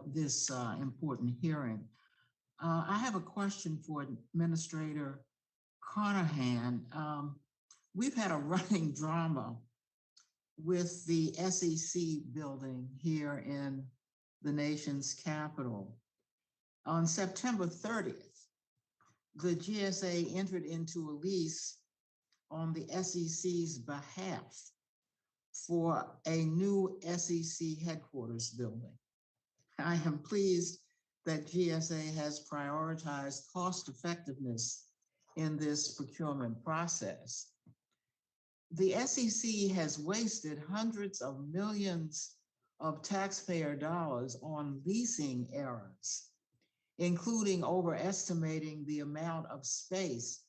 this important hearing. I have a question for Administrator Carnahan. We've had a running drama with the SEC building here in the nation's capital. On September 30th, the GSA entered into a lease on the SEC's behalf for a new SEC headquarters building. I am pleased that GSA has prioritized cost effectiveness in this procurement process. The SEC has wasted hundreds of millions of taxpayer dollars on leasing errors, including overestimating the amount of space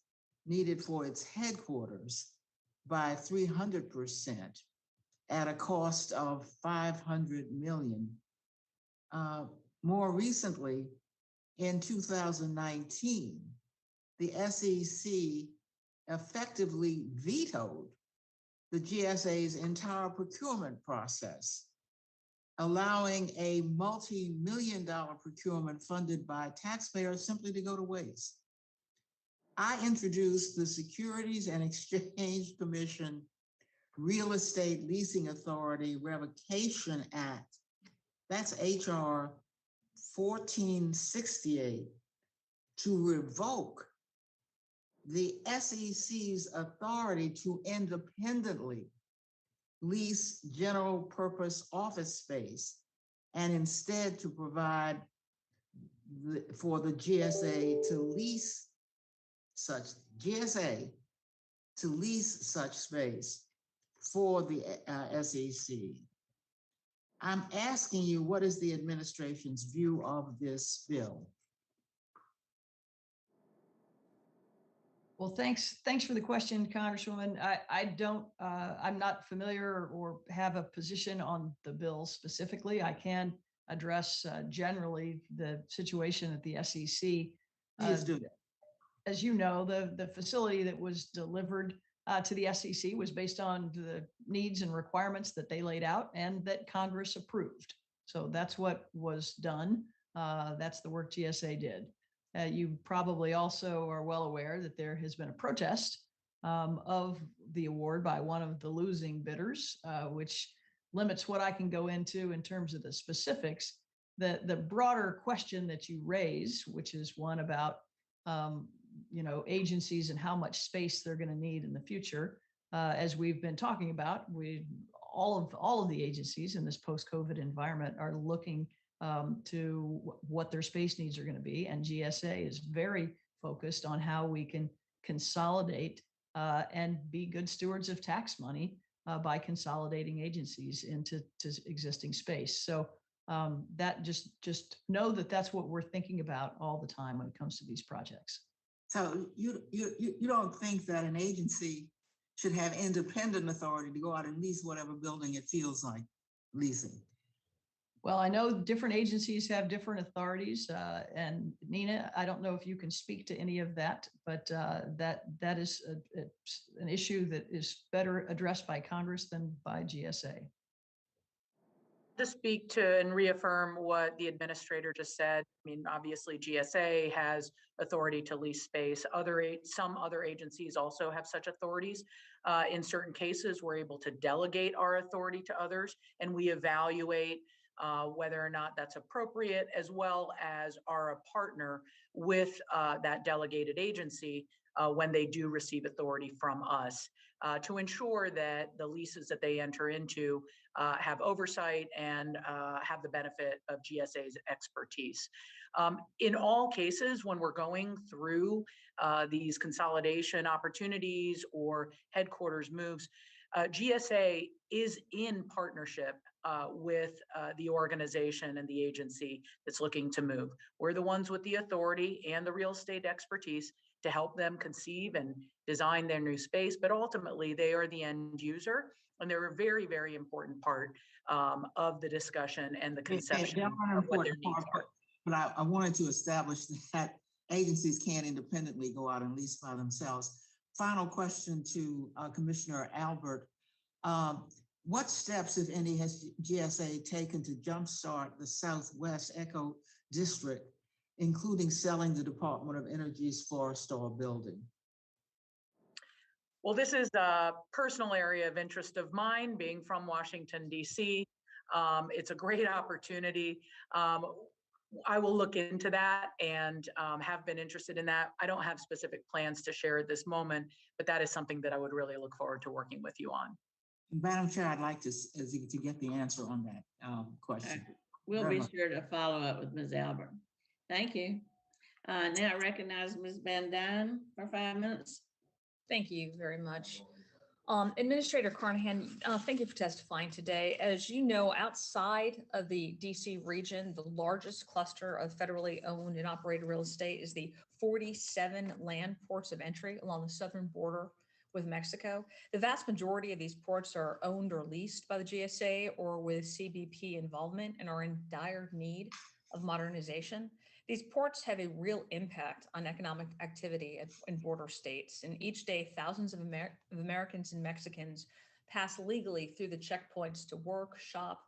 needed for its headquarters by 300% at a cost of $500 million. More recently, in 2019, the SEC effectively vetoed the GSA's entire procurement process, allowing a multi-million-dollar procurement funded by taxpayers simply to go to waste. I introduced the Securities and Exchange Commission Real Estate Leasing Authority Revocation Act. That's HR 1468 to revoke the SEC's authority to independently lease general purpose office space and instead to provide for the GSA to lease such space for the SEC. I'm asking you, what is the administration's view of this bill? Well, thanks for the question, Congresswoman. I'm not familiar or have a position on the bill specifically. I can address generally the situation at the SEC. Please do. As you know, the facility that was delivered to the SEC was based on the needs and requirements that they laid out and that Congress approved. So that's what was done. That's the work GSA did. You probably also are well aware that there has been a protest of the award by one of the losing bidders, which limits what I can go into in terms of the specifics. The broader question that you raise, which is one about agencies and how much space they're going to need in the future, as we've been talking about, all of the agencies in this post-COVID environment are looking to what their space needs are going to be. And GSA is very focused on how we can consolidate and be good stewards of tax money by consolidating agencies into existing space. So that just know that that's what we're thinking about all the time when it comes to these projects. So you don't think that an agency should have independent authority to go out and lease whatever building it feels like leasing? Well, I know different agencies have different authorities, and Nina, I don't know if you can speak to any of that, but that is an issue that is better addressed by Congress than by GSA. To speak to and reaffirm what the administrator just said, I mean, obviously GSA has authority to lease space. Some other agencies also have such authorities. In certain cases, we're able to delegate our authority to others, and we evaluate whether or not that's appropriate, as well as are a partner with that delegated agency when they do receive authority from us to ensure that the leases that they enter into have oversight and have the benefit of GSA's expertise. In all cases, when we're going through these consolidation opportunities or headquarters moves, GSA is in partnership with the organization and the agency that's looking to move. We're the ones with the authority and the real estate expertise to help them conceive and design their new space, but ultimately they are the end user, and they're a very, very important part of the discussion and the conception of what their needs are. But I wanted to establish that agencies can't independently go out and lease by themselves. Final question to Commissioner Albert. What steps, if any, has GSA taken to jumpstart the Southwest Eco District, including selling the Department of Energy's Florestal building? Well, this is a personal area of interest of mine, being from Washington, D.C. It's a great opportunity. I will look into that and have been interested in that. I don't have specific plans to share at this moment, but that is something that I would really look forward to working with you on. Madam Chair, I'd like to get the answer on that question. We'll Very be much. sure to follow up with Ms. Albert. Thank you. Now I recognize Ms. Van Dyne for 5 minutes. Thank you very much. Administrator Carnahan, thank you for testifying today. As you know, outside of the DC region, the largest cluster of federally owned and operated real estate is the 47 land ports of entry along the southern border with Mexico. The vast majority of these ports are owned or leased by the GSA or with CBP involvement and are in dire need of modernization. These ports have a real impact on economic activity in border states. And each day, thousands of Americans and Mexicans pass legally through the checkpoints to work, shop,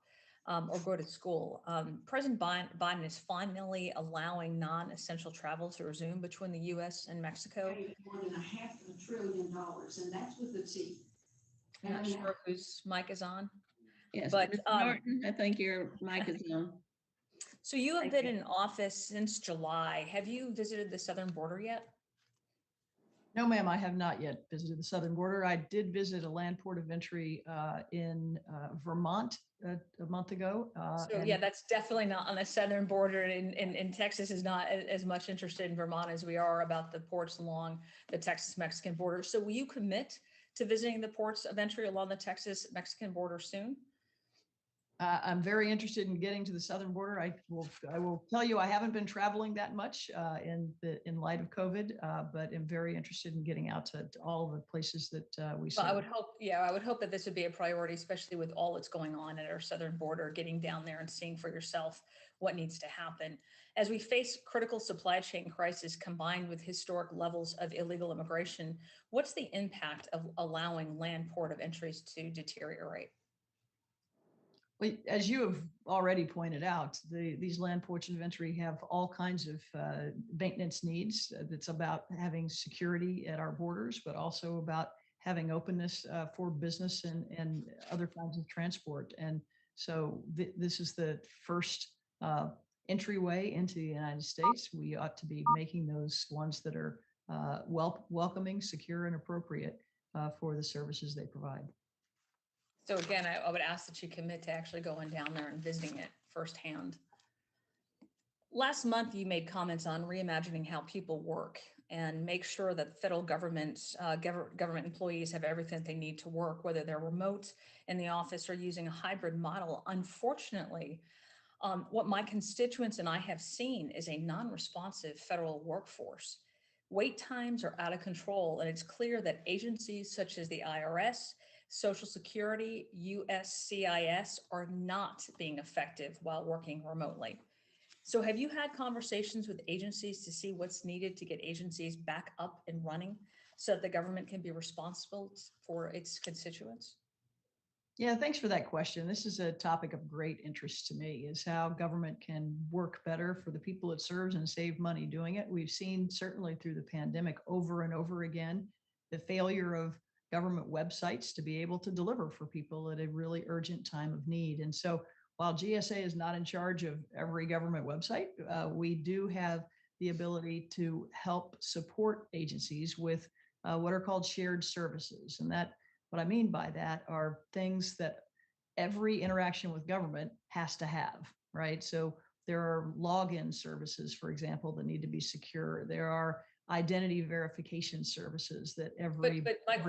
or go to school. President Biden is finally allowing non-essential travel to resume between the U.S. and Mexico. More than $500 billion, and that's with the T. I'm not sure whose mic is on. Yes, But, Ms. Norton, I think your mic is on. So you have Thank been in office since July. Have you visited the southern border yet? No, ma'am, I have not yet visited the southern border. I did visit a land port of entry in Vermont a month ago. So yeah, that's definitely not on the southern border, and Texas is not as much interested in Vermont as we are about the ports along the Texas-Mexican border. So will you commit to visiting the ports of entry along the Texas-Mexican border soon? I'm very interested in getting to the southern border. I will tell you, I haven't been traveling that much in light of COVID, but am very interested in getting out to all the places that we serve. Well, I would hope that this would be a priority, especially with all that's going on at our southern border, getting down there and seeing for yourself what needs to happen. As we face critical supply chain crisis combined with historic levels of illegal immigration, what's the impact of allowing land port of entries to deteriorate? Well, as you have already pointed out, these land ports of entry have all kinds of maintenance needs. It's about having security at our borders, but also about having openness for business and other kinds of transport. And so this is the first entryway into the United States. We ought to be making those ones that are welcoming, secure, and appropriate for the services they provide. So again, I would ask that you commit to actually going down there and visiting it firsthand. Last month, you made comments on reimagining how people work and make sure that federal government employees have everything they need to work, whether they're remote in the office or using a hybrid model. Unfortunately, what my constituents and I have seen is a non-responsive federal workforce. Wait times are out of control, and it's clear that agencies such as the IRS, Social Security, USCIS are not being effective while working remotely. So have you had conversations with agencies to see what's needed to get agencies back up and running so that the government can be responsible for its constituents? Yeah, thanks for that question. This is a topic of great interest to me, is how government can work better for the people it serves and save money doing it. We've seen certainly through the pandemic over and over again, the failure of government websites to be able to deliver for people at a really urgent time of need. And so while GSA is not in charge of every government website, we do have the ability to help support agencies with what are called shared services. And that, what I mean by that are things that every interaction with government has to have, right? So there are login services, for example, that need to be secure. There are identity verification services that every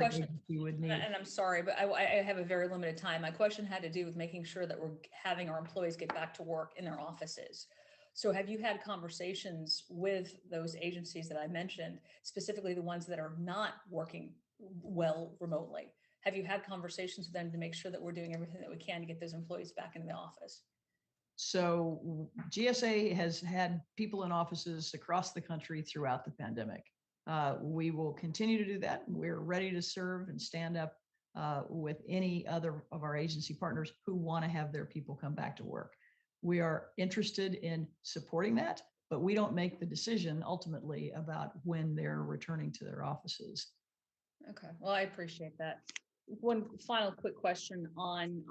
agency would need. And I'm sorry, but I have a very limited time. My question had to do with making sure that we're having our employees get back to work in their offices. So have you had conversations with those agencies that I mentioned, specifically the ones that are not working well remotely? Have you had conversations with them to make sure that we're doing everything that we can to get those employees back in the office? So GSA has had people in offices across the country throughout the pandemic. We will continue to do that. We're ready to serve and stand up with any other of our agency partners who want to have their people come back to work. We are interested in supporting that, but we don't make the decision ultimately about when they're returning to their offices. Okay, well, I appreciate that. One final quick question on,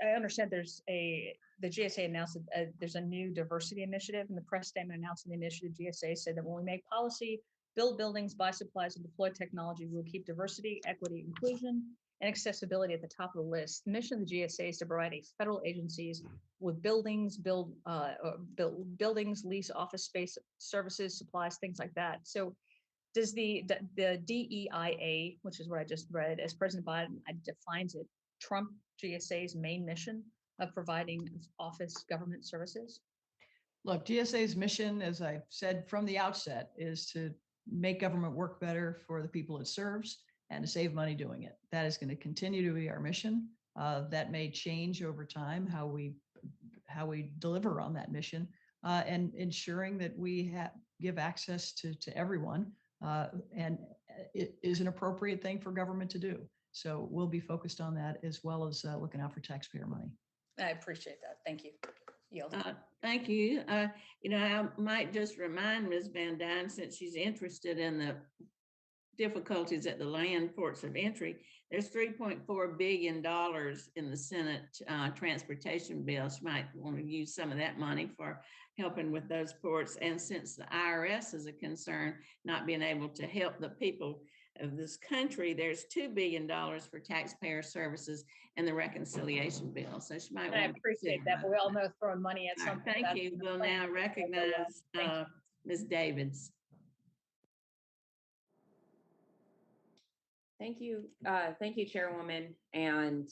I understand the GSA announced that there's a new diversity initiative, and the press statement announcing the initiative, GSA said that when we make policy, build buildings, buy supplies, and deploy technology, we'll keep diversity, equity, inclusion, and accessibility at the top of the list. The mission of the GSA is to provide federal agencies with buildings, build buildings, lease office space, services, supplies, things like that. So does the DEIA, which is what I just read, as President Biden defines it, trump GSA's main mission of providing office government services? Look, GSA's mission, as I said from the outset, is to make government work better for the people it serves and to save money doing it. That is going to continue to be our mission. That may change over time how we deliver on that mission, and ensuring that we give access to everyone, and it is an appropriate thing for government to do. So we'll be focused on that, as well as looking out for taxpayer money. I appreciate that. Thank you. Yield. Thank you. I might just remind Ms. Van Dyne, since she's interested in the difficulties at the land ports of entry, there's $3.4 billion in the Senate transportation bill. She might want to use some of that money for helping with those ports. And since the IRS is a concern, not being able to help the people of this country, there's $2 billion for taxpayer services and the reconciliation bill. So she might want I appreciate that, but we all know throwing money at something. Thank you. We'll now recognize Ms. Davids. Thank you. Thank you, Chairwoman. And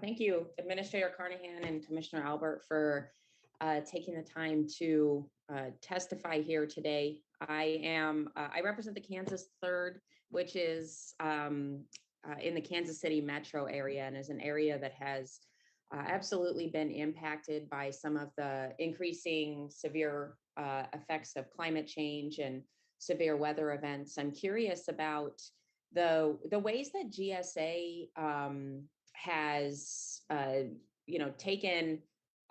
thank you, Administrator Carnahan and Commissioner Albert, for taking the time to testify here today. I represent the Kansas 3rd, which is in the Kansas City metro area, and is an area that has absolutely been impacted by some of the increasing severe effects of climate change and severe weather events. I'm curious about the ways that GSA has taken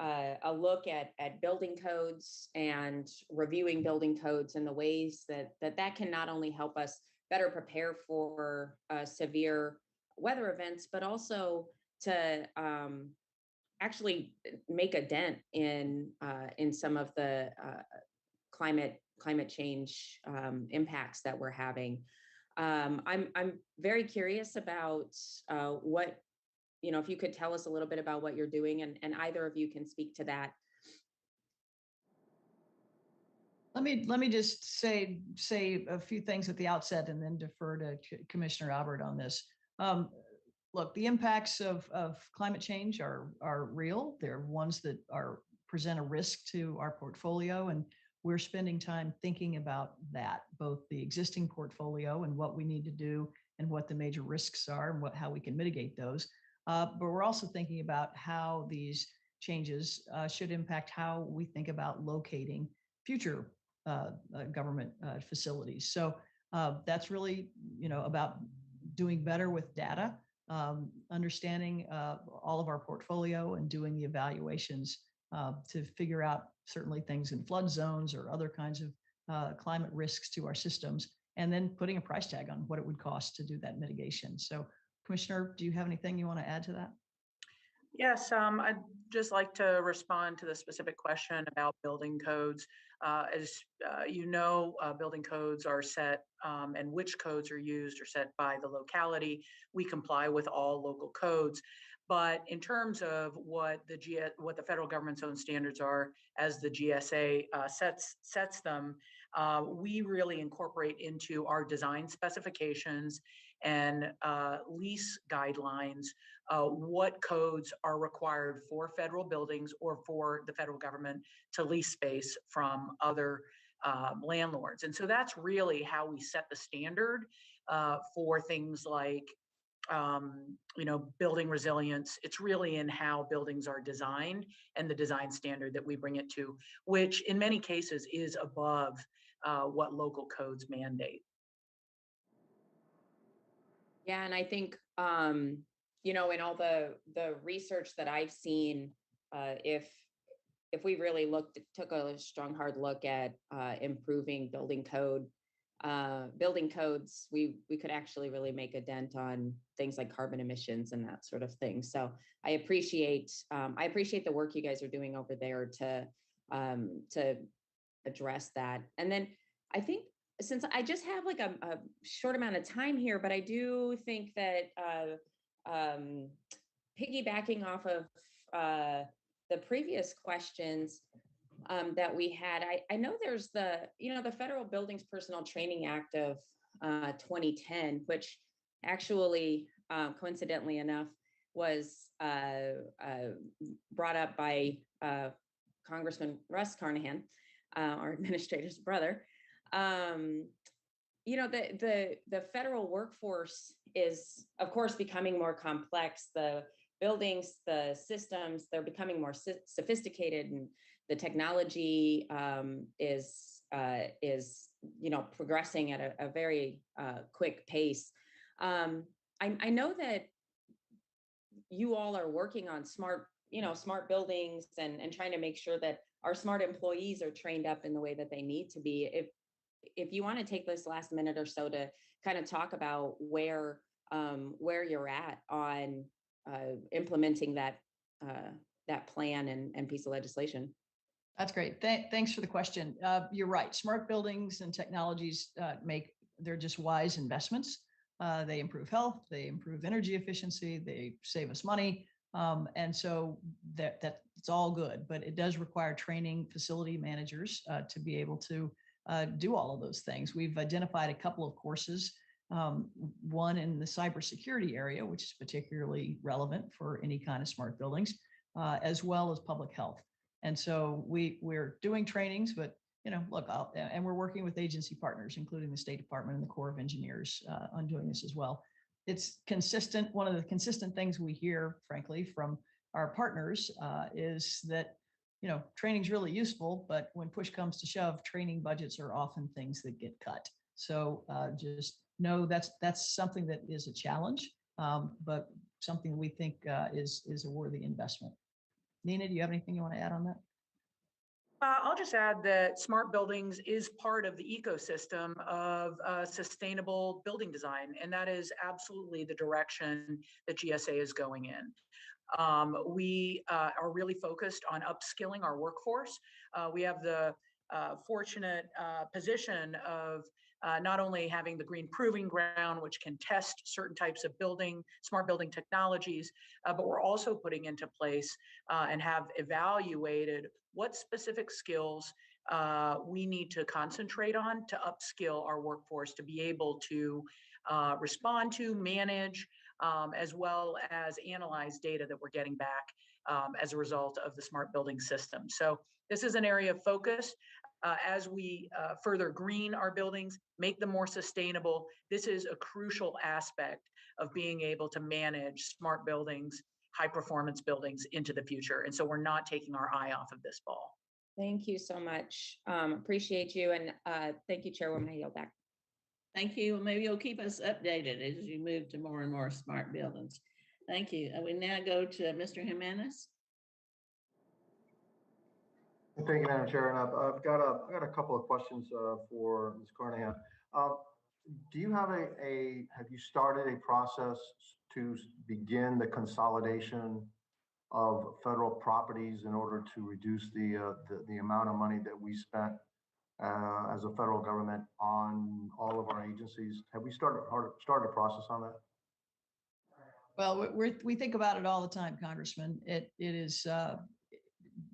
a look at building codes and reviewing building codes, and the ways that can not only help us better prepare for severe weather events, but also to actually make a dent in some of the climate change impacts that we're having. I'm very curious about what, if you could tell us a little bit about what you're doing, and either of you can speak to that. Let me just say a few things at the outset, and then defer to Commissioner Albert on this. Look, the impacts of climate change are real. They're ones that present a risk to our portfolio, and we're spending time thinking about that, both the existing portfolio and what we need to do, and what the major risks are, and how we can mitigate those. But we're also thinking about how these changes should impact how we think about locating future government facilities. So that's really, about doing better with data, understanding all of our portfolio, and doing the evaluations to figure out certainly things in flood zones or other kinds of climate risks to our systems, and then putting a price tag on what it would cost to do that mitigation. So, Commissioner, do you have anything you want to add to that? Yes, I'd just like to respond to the specific question about building codes. As you know, building codes are set, and which codes are used are set by the locality. We comply with all local codes. But in terms of what the federal government's own standards are, as the GSA sets them, we really incorporate into our design specifications and lease guidelines what codes are required for federal buildings, or for the federal government to lease space from other landlords. And so that's really how we set the standard for things like building resilience. It's really in how buildings are designed, and the design standard that we bring it to, which in many cases is above what local codes mandate. Yeah, and I think, in all the research that I've seen, if we really took a strong, hard look at improving building code building codes, we could actually really make a dent on things like carbon emissions and that sort of thing. So I appreciate the work you guys are doing over there to address that. And then I think, since I just have like a short amount of time here, but I do think that piggybacking off of the previous questions that we had, I know there's the Federal Buildings Personnel Training Act of 2010, which actually, coincidentally enough, was brought up by Congressman Russ Carnahan, our administrator's brother. The federal workforce is, of course, becoming more complex. The buildings, the systems, they're becoming more sophisticated, and the technology is progressing at a very quick pace. I know that you all are working on smart buildings and trying to make sure that our smart employees are trained up in the way that they need to be. If you want to take this last minute or so to kind of talk about where you're at on implementing that plan and piece of legislation. That's great. Thanks for the question. You're right. Smart buildings and technologies they're just wise investments. They improve health, they improve energy efficiency, they save us money. And so it's all good, but it does require training facility managers to be able to do all of those things. We've identified a couple of courses, one in the cybersecurity area, which is particularly relevant for any kind of smart buildings, as well as public health. And so we're doing trainings, but look, and we're working with agency partners, including the State Department and the Corps of Engineers, on doing this as well. It's consistent. One of the consistent things we hear, frankly, from our partners is that training's really useful, but when push comes to shove, training budgets are often things that get cut. So just know that's something that is a challenge, but something we think is a worthy investment. Nina, do you have anything you want to add on that? I'll just add that smart buildings is part of the ecosystem of sustainable building design, and that is absolutely the direction that GSA is going in. We are really focused on upskilling our workforce. We have the fortunate position of not only having the green proving ground, which can test certain types of smart building technologies, but we're also putting into place and have evaluated what specific skills we need to concentrate on to upskill our workforce to be able to respond to, manage, as well as analyze data that we're getting back as a result of the smart building system. So this is an area of focus. As we further green our buildings, make them more sustainable, this is a crucial aspect of being able to manage smart buildings, high performance buildings into the future. And so we're not taking our eye off of this ball. Thank you so much. Appreciate you. And thank you, Chairwoman. I yield back. Thank you. Maybe you'll keep us updated as you move to more and more smart buildings. Thank you. We now go to Mr. Jimenez. Thank you, Madam Chair. And I've got a couple of questions for Ms. Carnahan. Do you have have you started a process to begin the consolidation of federal properties in order to reduce the amount of money that we spent as a federal government on all of our agencies? Have we started a process on that? Well, we think about it all the time, Congressman. It is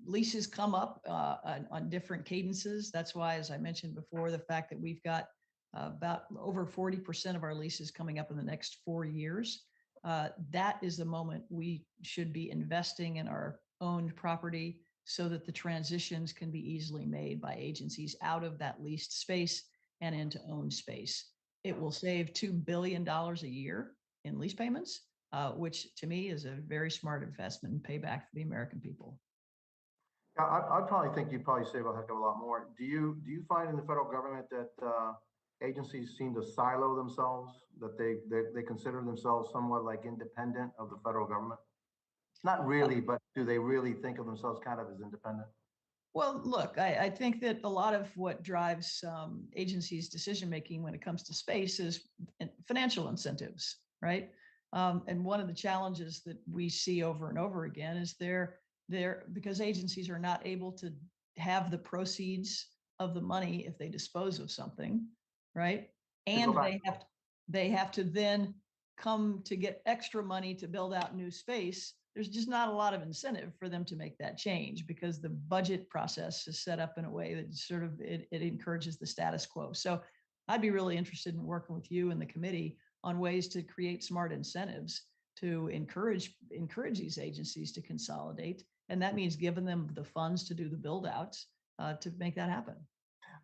leases come up on different cadences. That's why, as I mentioned before, the fact that we've got about over 40% of our leases coming up in the next 4 years. That is the moment we should be investing in our owned property so that the transitions can be easily made by agencies out of that leased space and into owned space. It will save $2 billion a year in lease payments, which to me is a very smart investment and payback for the American people. I probably think you probably save a heck of a lot more. Do you find in the federal government that agencies seem to silo themselves, that they consider themselves somewhat like independent of the federal government? Not really, but do they really think of themselves kind of as independent? Well, look, I think that a lot of what drives agencies' decision-making when it comes to space is financial incentives, right? And one of the challenges that we see over and over again is because agencies are not able to have the proceeds of the money if they dispose of something, right? And go back. they have to then come to get extra money to build out new space. There's just not a lot of incentive for them to make that change because the budget process is set up in a way that sort of it encourages the status quo. So I'd be really interested in working with you and the committee on ways to create smart incentives to encourage these agencies to consolidate. And that means giving them the funds to do the build outs to make that happen.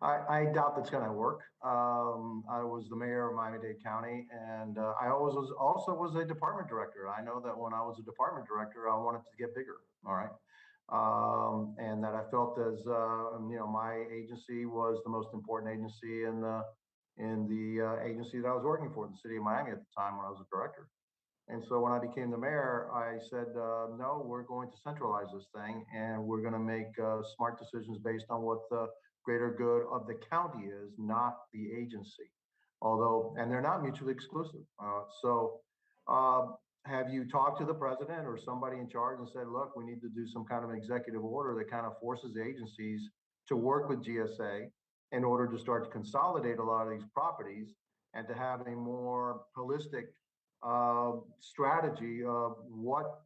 I doubt that's going to work. I was the mayor of Miami-Dade County, and I also was a department director. I know that when I was a department director, I wanted to get bigger. All right. And that I felt as my agency was the most important agency in the agency that I was working for, the city of Miami at the time when I was a director. And so when I became the mayor, I said, no, we're going to centralize this thing, and we're going to make smart decisions based on what the greater good of the county is, not the agency. Although, and they're not mutually exclusive. Have you talked to the president or somebody in charge and said, look, we need to do some kind of executive order that kind of forces agencies to work with GSA in order to start to consolidate a lot of these properties and to have a more holistic strategy of what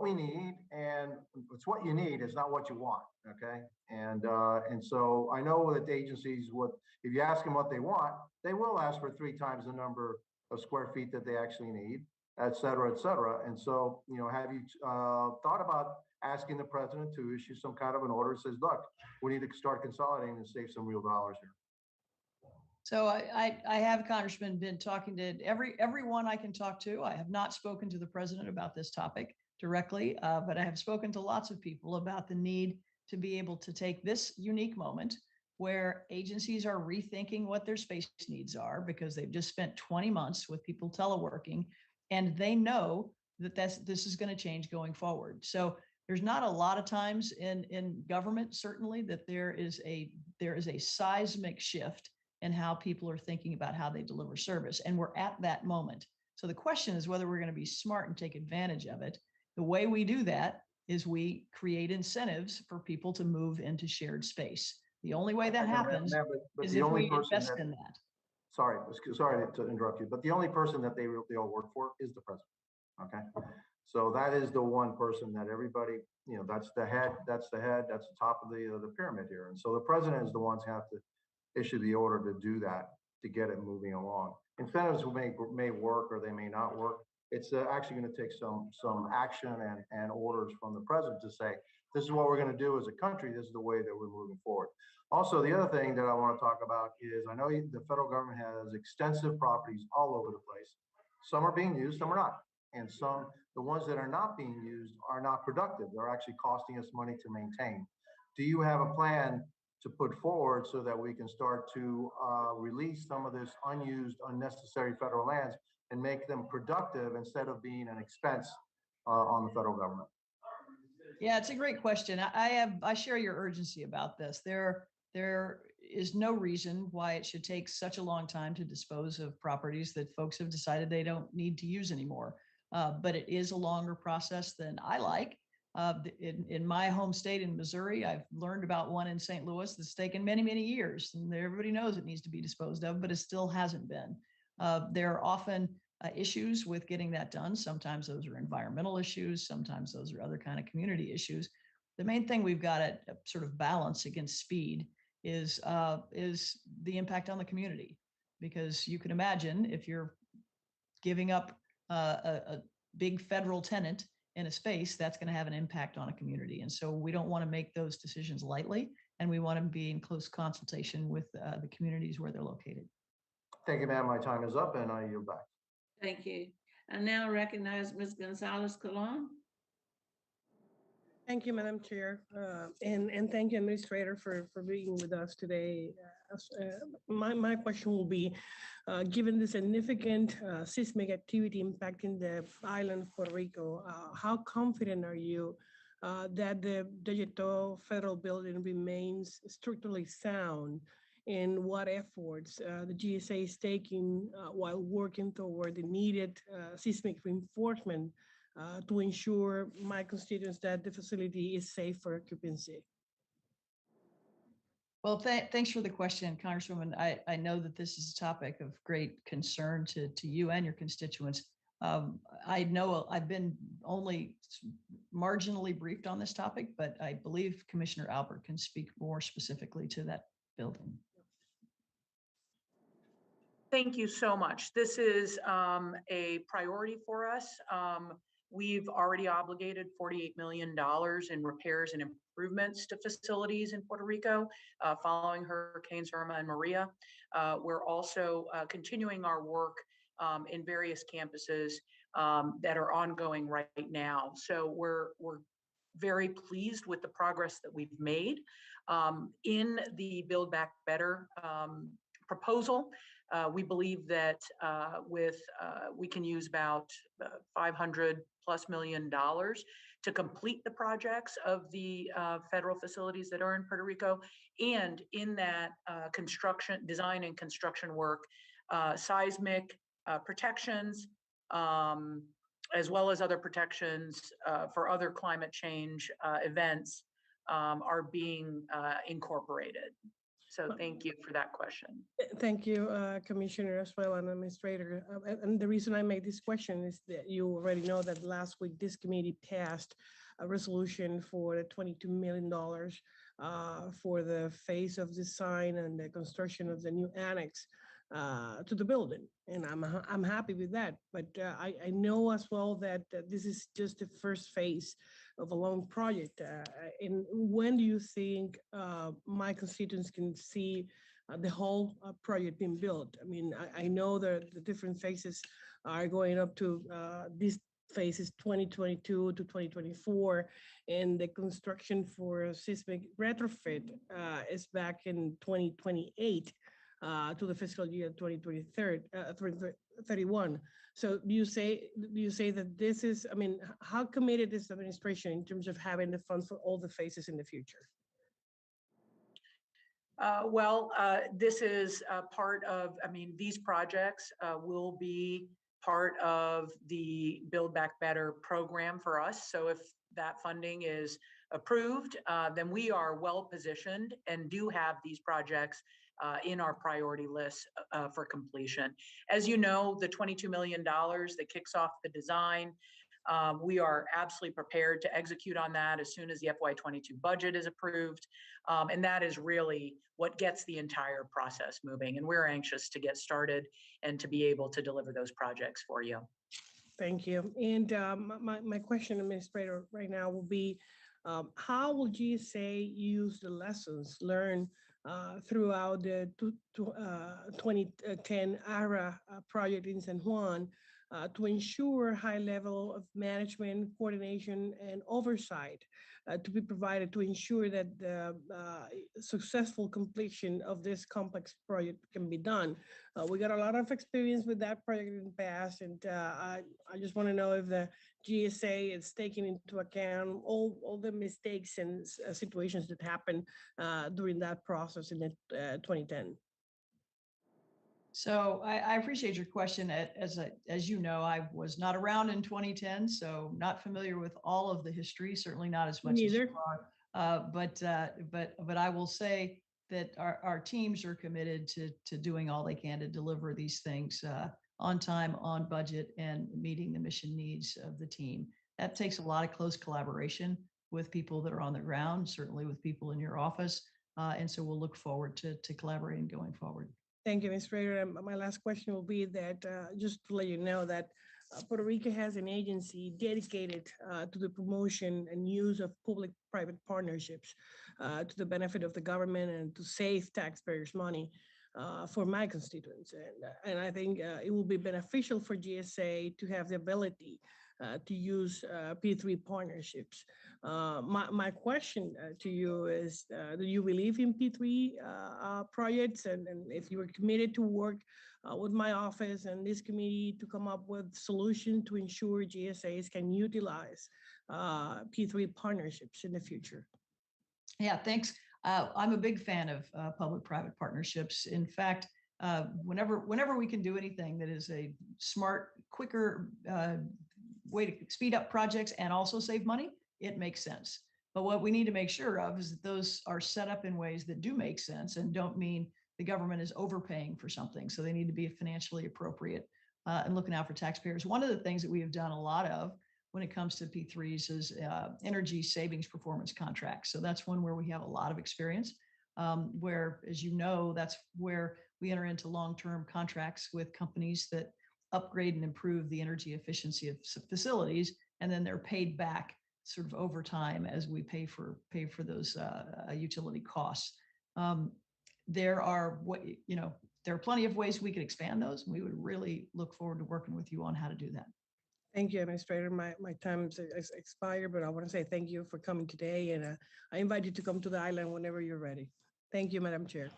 we need, and it's what you need, it's not what you want. Okay, and so I know that the agencies would, if you ask them what they want, they will ask for 3 times the number of square feet that they actually need, et cetera, et cetera. And so, have you thought about asking the president to issue some kind of an order that says, look, we need to start consolidating and save some real dollars here? So I have, Congressman, been talking to everyone I can talk to. I have not spoken to the president about this topic directly, but I have spoken to lots of people about the need to be able to take this unique moment where agencies are rethinking what their space needs are because they've just spent 20 months with people teleworking, and they know that this is going to change going forward. So there's not a lot of times in government, certainly, that there is a seismic shift in how people are thinking about how they deliver service. And we're at that moment. So the question is whether we're going to be smart and take advantage of it. The way we do that is we create incentives for people to move into shared space. The only way that happens is if we invest in that. Sorry to interrupt you, but the only person that they all work for is the president. Okay. So that is the one person that everybody, that's the head, that's the top of the pyramid here. And so the president is the ones who have to issue the order to do that, to get it moving along. Incentives may work or they may not work. It's actually going to take some action and orders from the president to say, this is what we're going to do as a country. This is the way that we're moving forward. Also, the other thing that I want to talk about is I know the federal government has extensive properties all over the place. Some are being used, some are not. And the ones that are not being used are not productive. They're actually costing us money to maintain. Do you have a plan to put forward so that we can start to release some of this unused, unnecessary federal lands and make them productive instead of being an expense on the federal government? Yeah, it's a great question. I share your urgency about this. There is no reason why it should take such a long time to dispose of properties that folks have decided they don't need to use anymore. But it is a longer process than I like. In my home state in Missouri, I've learned about one in St. Louis that's taken many, many years, and everybody knows it needs to be disposed of, but it still hasn't been. There are often issues with getting that done. Sometimes those are environmental issues. Sometimes those are other kind of community issues. The main thing we've got to sort of balance against speed is the impact on the community, because you can imagine if you're giving up a big federal tenant in a space, that's going to have an impact on a community. And so we don't want to make those decisions lightly, and we want to be in close consultation with the communities where they're located. Thank you, ma'am. My time is up and I yield back. Thank you. I now recognize Ms. Gonzalez-Colon. Thank you, Madam Chair, and thank you, Administrator, for being with us today. My question will be, given the significant seismic activity impacting the island of Puerto Rico, how confident are you that the digital federal building remains structurally sound, and what efforts the GSA is taking while working toward the needed seismic reinforcement to ensure my constituents that the facility is safe for occupancy. Well, thanks for the question, Congresswoman. I know that this is a topic of great concern to you and your constituents. I know I've been only marginally briefed on this topic, but I believe Commissioner Albert can speak more specifically to that building. Thank you so much. This is a priority for us. We've already obligated $48 million in repairs and improvements to facilities in Puerto Rico following Hurricanes Irma and Maria. We're also continuing our work in various campuses that are ongoing right now. So we're very pleased with the progress that we've made in the Build Back Better proposal. We believe that we can use about $500+ million to complete the projects of the federal facilities that are in Puerto Rico. And in that design and construction work, seismic protections, as well as other protections for other climate change events are being incorporated. So thank you for that question. Thank you, Commissioner, as well, and Administrator. And the reason I made this question is that you already know that last week this committee passed a resolution for the $22 million for the phase of design and the construction of the new annex to the building, and I'm happy with that. But I know as well that this is just the first phase of a long project. And when do you think my constituents can see the whole project being built? I mean, I know that the different phases are going up to this phase is 2022 to 2024, and the construction for seismic retrofit is back in 2028 to the fiscal year 2031. So do you say that this is, I mean, how committed is the administration in terms of having the funds for all the phases in the future? This is part of, I mean, these projects will be part of the Build Back Better program for us. So if that funding is approved, then we are well positioned and do have these projects in our priority list for completion. As you know, the $22 million that kicks off the design, we are absolutely prepared to execute on that as soon as the FY22 budget is approved. And that is really what gets the entire process moving. And we're anxious to get started and to be able to deliver those projects for you. Thank you. And my question, Administrator, right now will be, how will GSA use the lessons learned throughout the 2010 ARA project in San Juan to ensure high level of management, coordination, and oversight to be provided to ensure that the successful completion of this complex project can be done? We got a lot of experience with that project in the past, and I just want to know if the GSA is taking into account all the mistakes and situations that happened during that process in 2010. So I appreciate your question. As you know, I was not around in 2010, so not familiar with all of the history, certainly not as much as you are. But I will say that our teams are committed to doing all they can to deliver these things on time, on budget, and meeting the mission needs of the team. That takes a lot of close collaboration with people that are on the ground, certainly with people in your office. And so we'll look forward to collaborating going forward. Thank you, Ms. Frater. My last question will be that just to let you know that Puerto Rico has an agency dedicated to the promotion and use of public-private partnerships to the benefit of the government and to save taxpayers' money for my constituents. And I think it will be beneficial for GSA to have the ability to use P3 partnerships. My question to you is, do you believe in P3 projects? And if you are committed to work with my office and this committee to come up with solutions to ensure GSAs can utilize P3 partnerships in the future. Yeah, thanks. I'm a big fan of public-private partnerships. In fact, whenever we can do anything that is a smart, quicker way to speed up projects and also save money, it makes sense. But what we need to make sure of is that those are set up in ways that do make sense and don't mean the government is overpaying for something. So they need to be financially appropriate and looking out for taxpayers. One of the things that we have done a lot of when it comes to P3s is energy savings performance contracts. So that's one where we have a lot of experience, where, as you know, that's where we enter into long-term contracts with companies that upgrade and improve the energy efficiency of facilities, and then they're paid back sort of over time as we pay for those utility costs. There are plenty of ways we could expand those, and we would really look forward to working with you on how to do that. Thank you, Administrator. My time is expired, but I want to say thank you for coming today, and I invite you to come to the island whenever you're ready. Thank you, Madam Chair.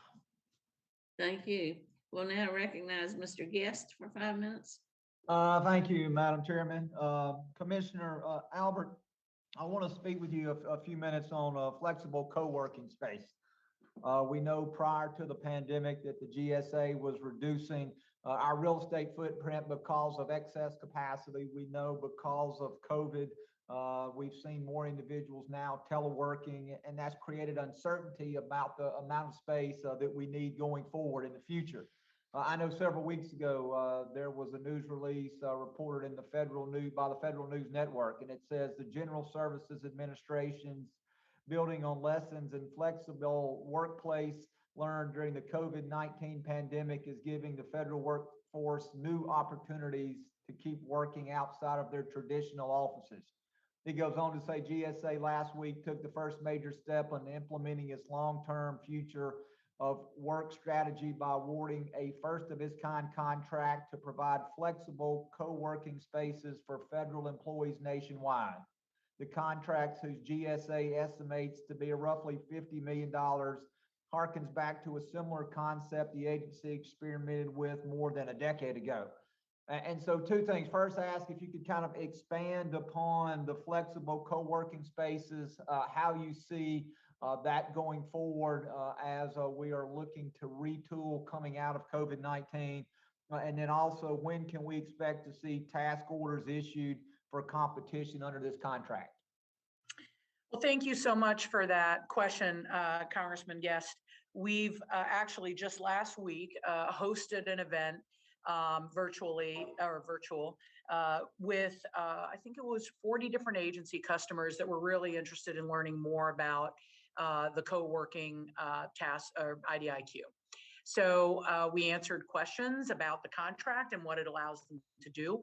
Thank you. We'll now recognize Mr. Guest for 5 minutes. Thank you, Madam Chairman. Commissioner Albert, I want to speak with you a few minutes on flexible co-working space. We know prior to the pandemic that the GSA was reducing our real estate footprint because of excess capacity. We know because of COVID, we've seen more individuals now teleworking, and that's created uncertainty about the amount of space that we need going forward in the future. I know several weeks ago, there was a news release reported in the by the Federal News Network, and it says the General Services Administration's building on lessons in flexible workplace learned during the COVID-19 pandemic is giving the federal workforce new opportunities to keep working outside of their traditional offices. It goes on to say GSA last week took the first major step in implementing its long-term future of work strategy by awarding a first of its kind contract to provide flexible co-working spaces for federal employees nationwide. The contracts, whose GSA estimates to be roughly $50 million, harkens back to a similar concept the agency experimented with more than a decade ago. And so two things. First, I ask if you could kind of expand upon the flexible co-working spaces, how you see that going forward as we are looking to retool coming out of COVID-19. And then also, when can we expect to see task orders issued for competition under this contract? Well, thank you so much for that question, Congressman Guest. We've actually just last week hosted an event virtual with I think it was 40 different agency customers that were really interested in learning more about the co-working task or IDIQ. So we answered questions about the contract and what it allows them to do.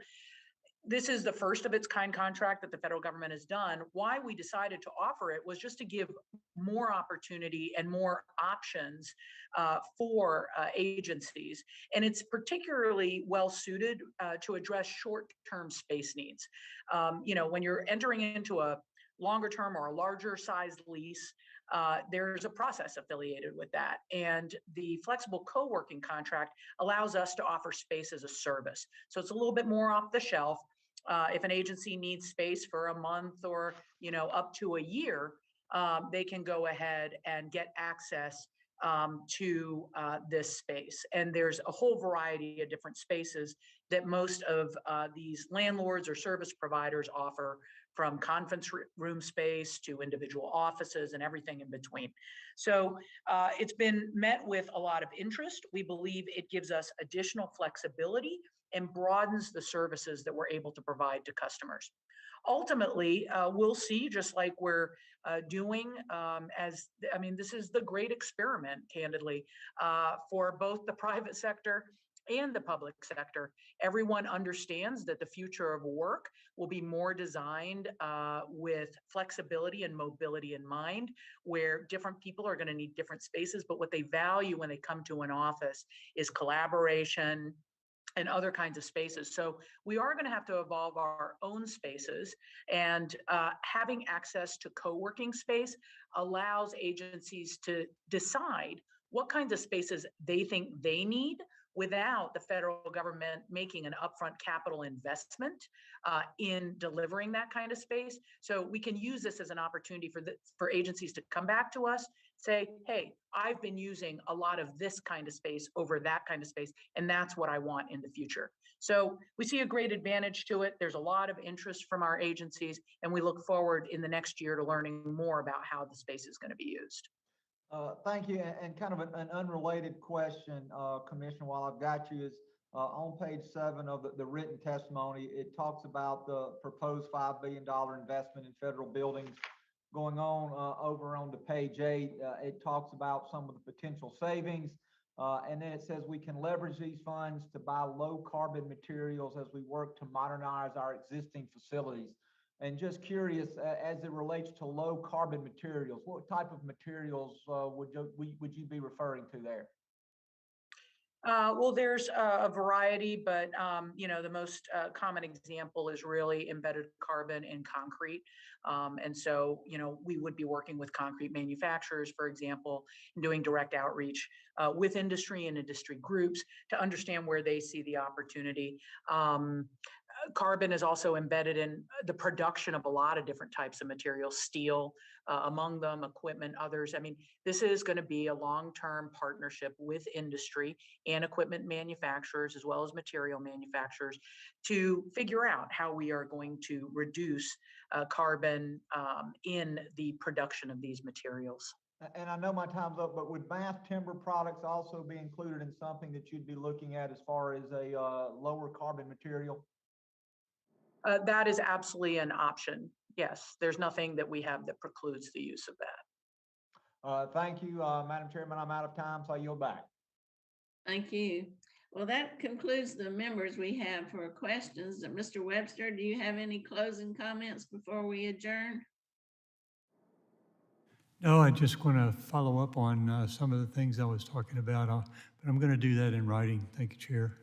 This is the first of its kind contract that the federal government has done. Why we decided to offer it was just to give more opportunity and more options for agencies. And it's particularly well suited to address short-term space needs. When you're entering into a longer term or a larger size lease, there's a process affiliated with that. And the flexible co-working contract allows us to offer space as a service. So it's a little bit more off the shelf. If an agency needs space for a month or, up to a year, they can go ahead and get access to this space. And there's a whole variety of different spaces that most of these landlords or service providers offer, from conference room space to individual offices and everything in between. So it's been met with a lot of interest. We believe it gives us additional flexibility and broadens the services that we're able to provide to customers. Ultimately, we'll see, just like we're doing, this is the great experiment, candidly, for both the private sector and the public sector. Everyone understands that the future of work will be more designed with flexibility and mobility in mind, where different people are going to need different spaces, but what they value when they come to an office is collaboration and other kinds of spaces. So we are going to have to evolve our own spaces, and having access to co-working space allows agencies to decide what kinds of spaces they think they need without the federal government making an upfront capital investment in delivering that kind of space. So we can use this as an opportunity for agencies to come back to us, say, hey, I've been using a lot of this kind of space over that kind of space, and that's what I want in the future. So we see a great advantage to it. There's a lot of interest from our agencies, and we look forward in the next year to learning more about how the space is going to be used. Thank you. And kind of an unrelated question, Commissioner, while I've got you, is on page 7 of the written testimony, it talks about the proposed $5 billion investment in federal buildings. Going on over on to page 8, it talks about some of the potential savings. And then it says we can leverage these funds to buy low carbon materials as we work to modernize our existing facilities. And just curious, as it relates to low carbon materials, what type of materials would you be referring to there? Well, there's a variety, but the most common example is really embedded carbon in concrete. And so, we would be working with concrete manufacturers, for example, and doing direct outreach with industry and industry groups to understand where they see the opportunity. Carbon is also embedded in the production of a lot of different types of materials, steel among them, equipment, others. I mean, this is going to be a long-term partnership with industry and equipment manufacturers, as well as material manufacturers, to figure out how we are going to reduce carbon in the production of these materials. And I know my time's up, but would mass timber products also be included in something that you'd be looking at as far as a lower carbon material? That is absolutely an option. Yes, there's nothing that we have that precludes the use of that. Thank you, Madam Chairman. I'm out of time, so I yield back. Thank you. Well, that concludes the members we have for questions. Mr. Webster, do you have any closing comments before we adjourn? No, I just want to follow up on some of the things I was talking about, but I'm going to do that in writing. Thank you, Chair.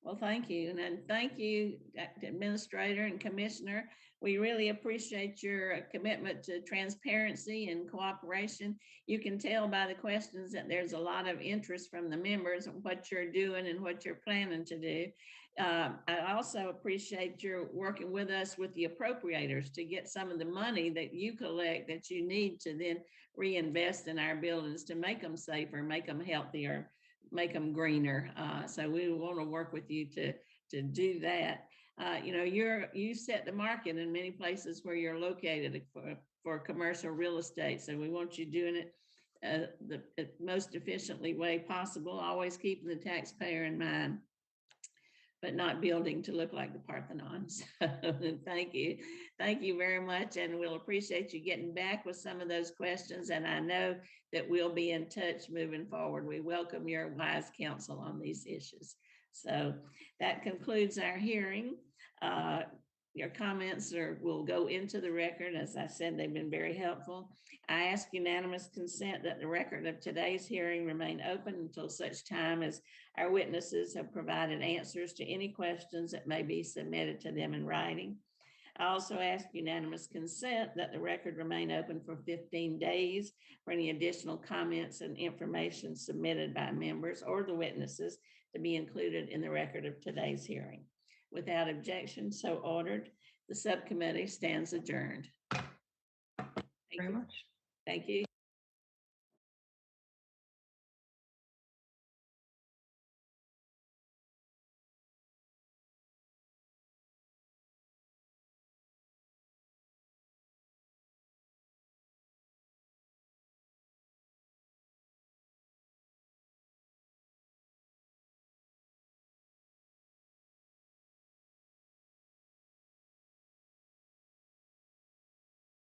Well, thank you. And then thank you, Administrator and Commissioner. We really appreciate your commitment to transparency and cooperation. You can tell by the questions that there's a lot of interest from the members on what you're doing and what you're planning to do. I also appreciate your working with us with the appropriators to get some of the money that you collect that you need to then reinvest in our buildings to make them safer, make them healthier, make them greener. So we want to work with you to do that. You set the market in many places where you're located for commercial real estate. So we want you doing it the most efficiently way possible, always keeping the taxpayer in mind, but not building to look like the Parthenon. So thank you. Thank you very much. And we'll appreciate you getting back with some of those questions. And I know that we'll be in touch moving forward. We welcome your wise counsel on these issues. So that concludes our hearing. Your comments will go into the record. As I said, they've been very helpful. I ask unanimous consent that the record of today's hearing remain open until such time as our witnesses have provided answers to any questions that may be submitted to them in writing. I also ask unanimous consent that the record remain open for 15 days for any additional comments and information submitted by members or the witnesses to be included in the record of today's hearing. Without objection, so ordered. The subcommittee stands adjourned. Thank you very much. Thank you.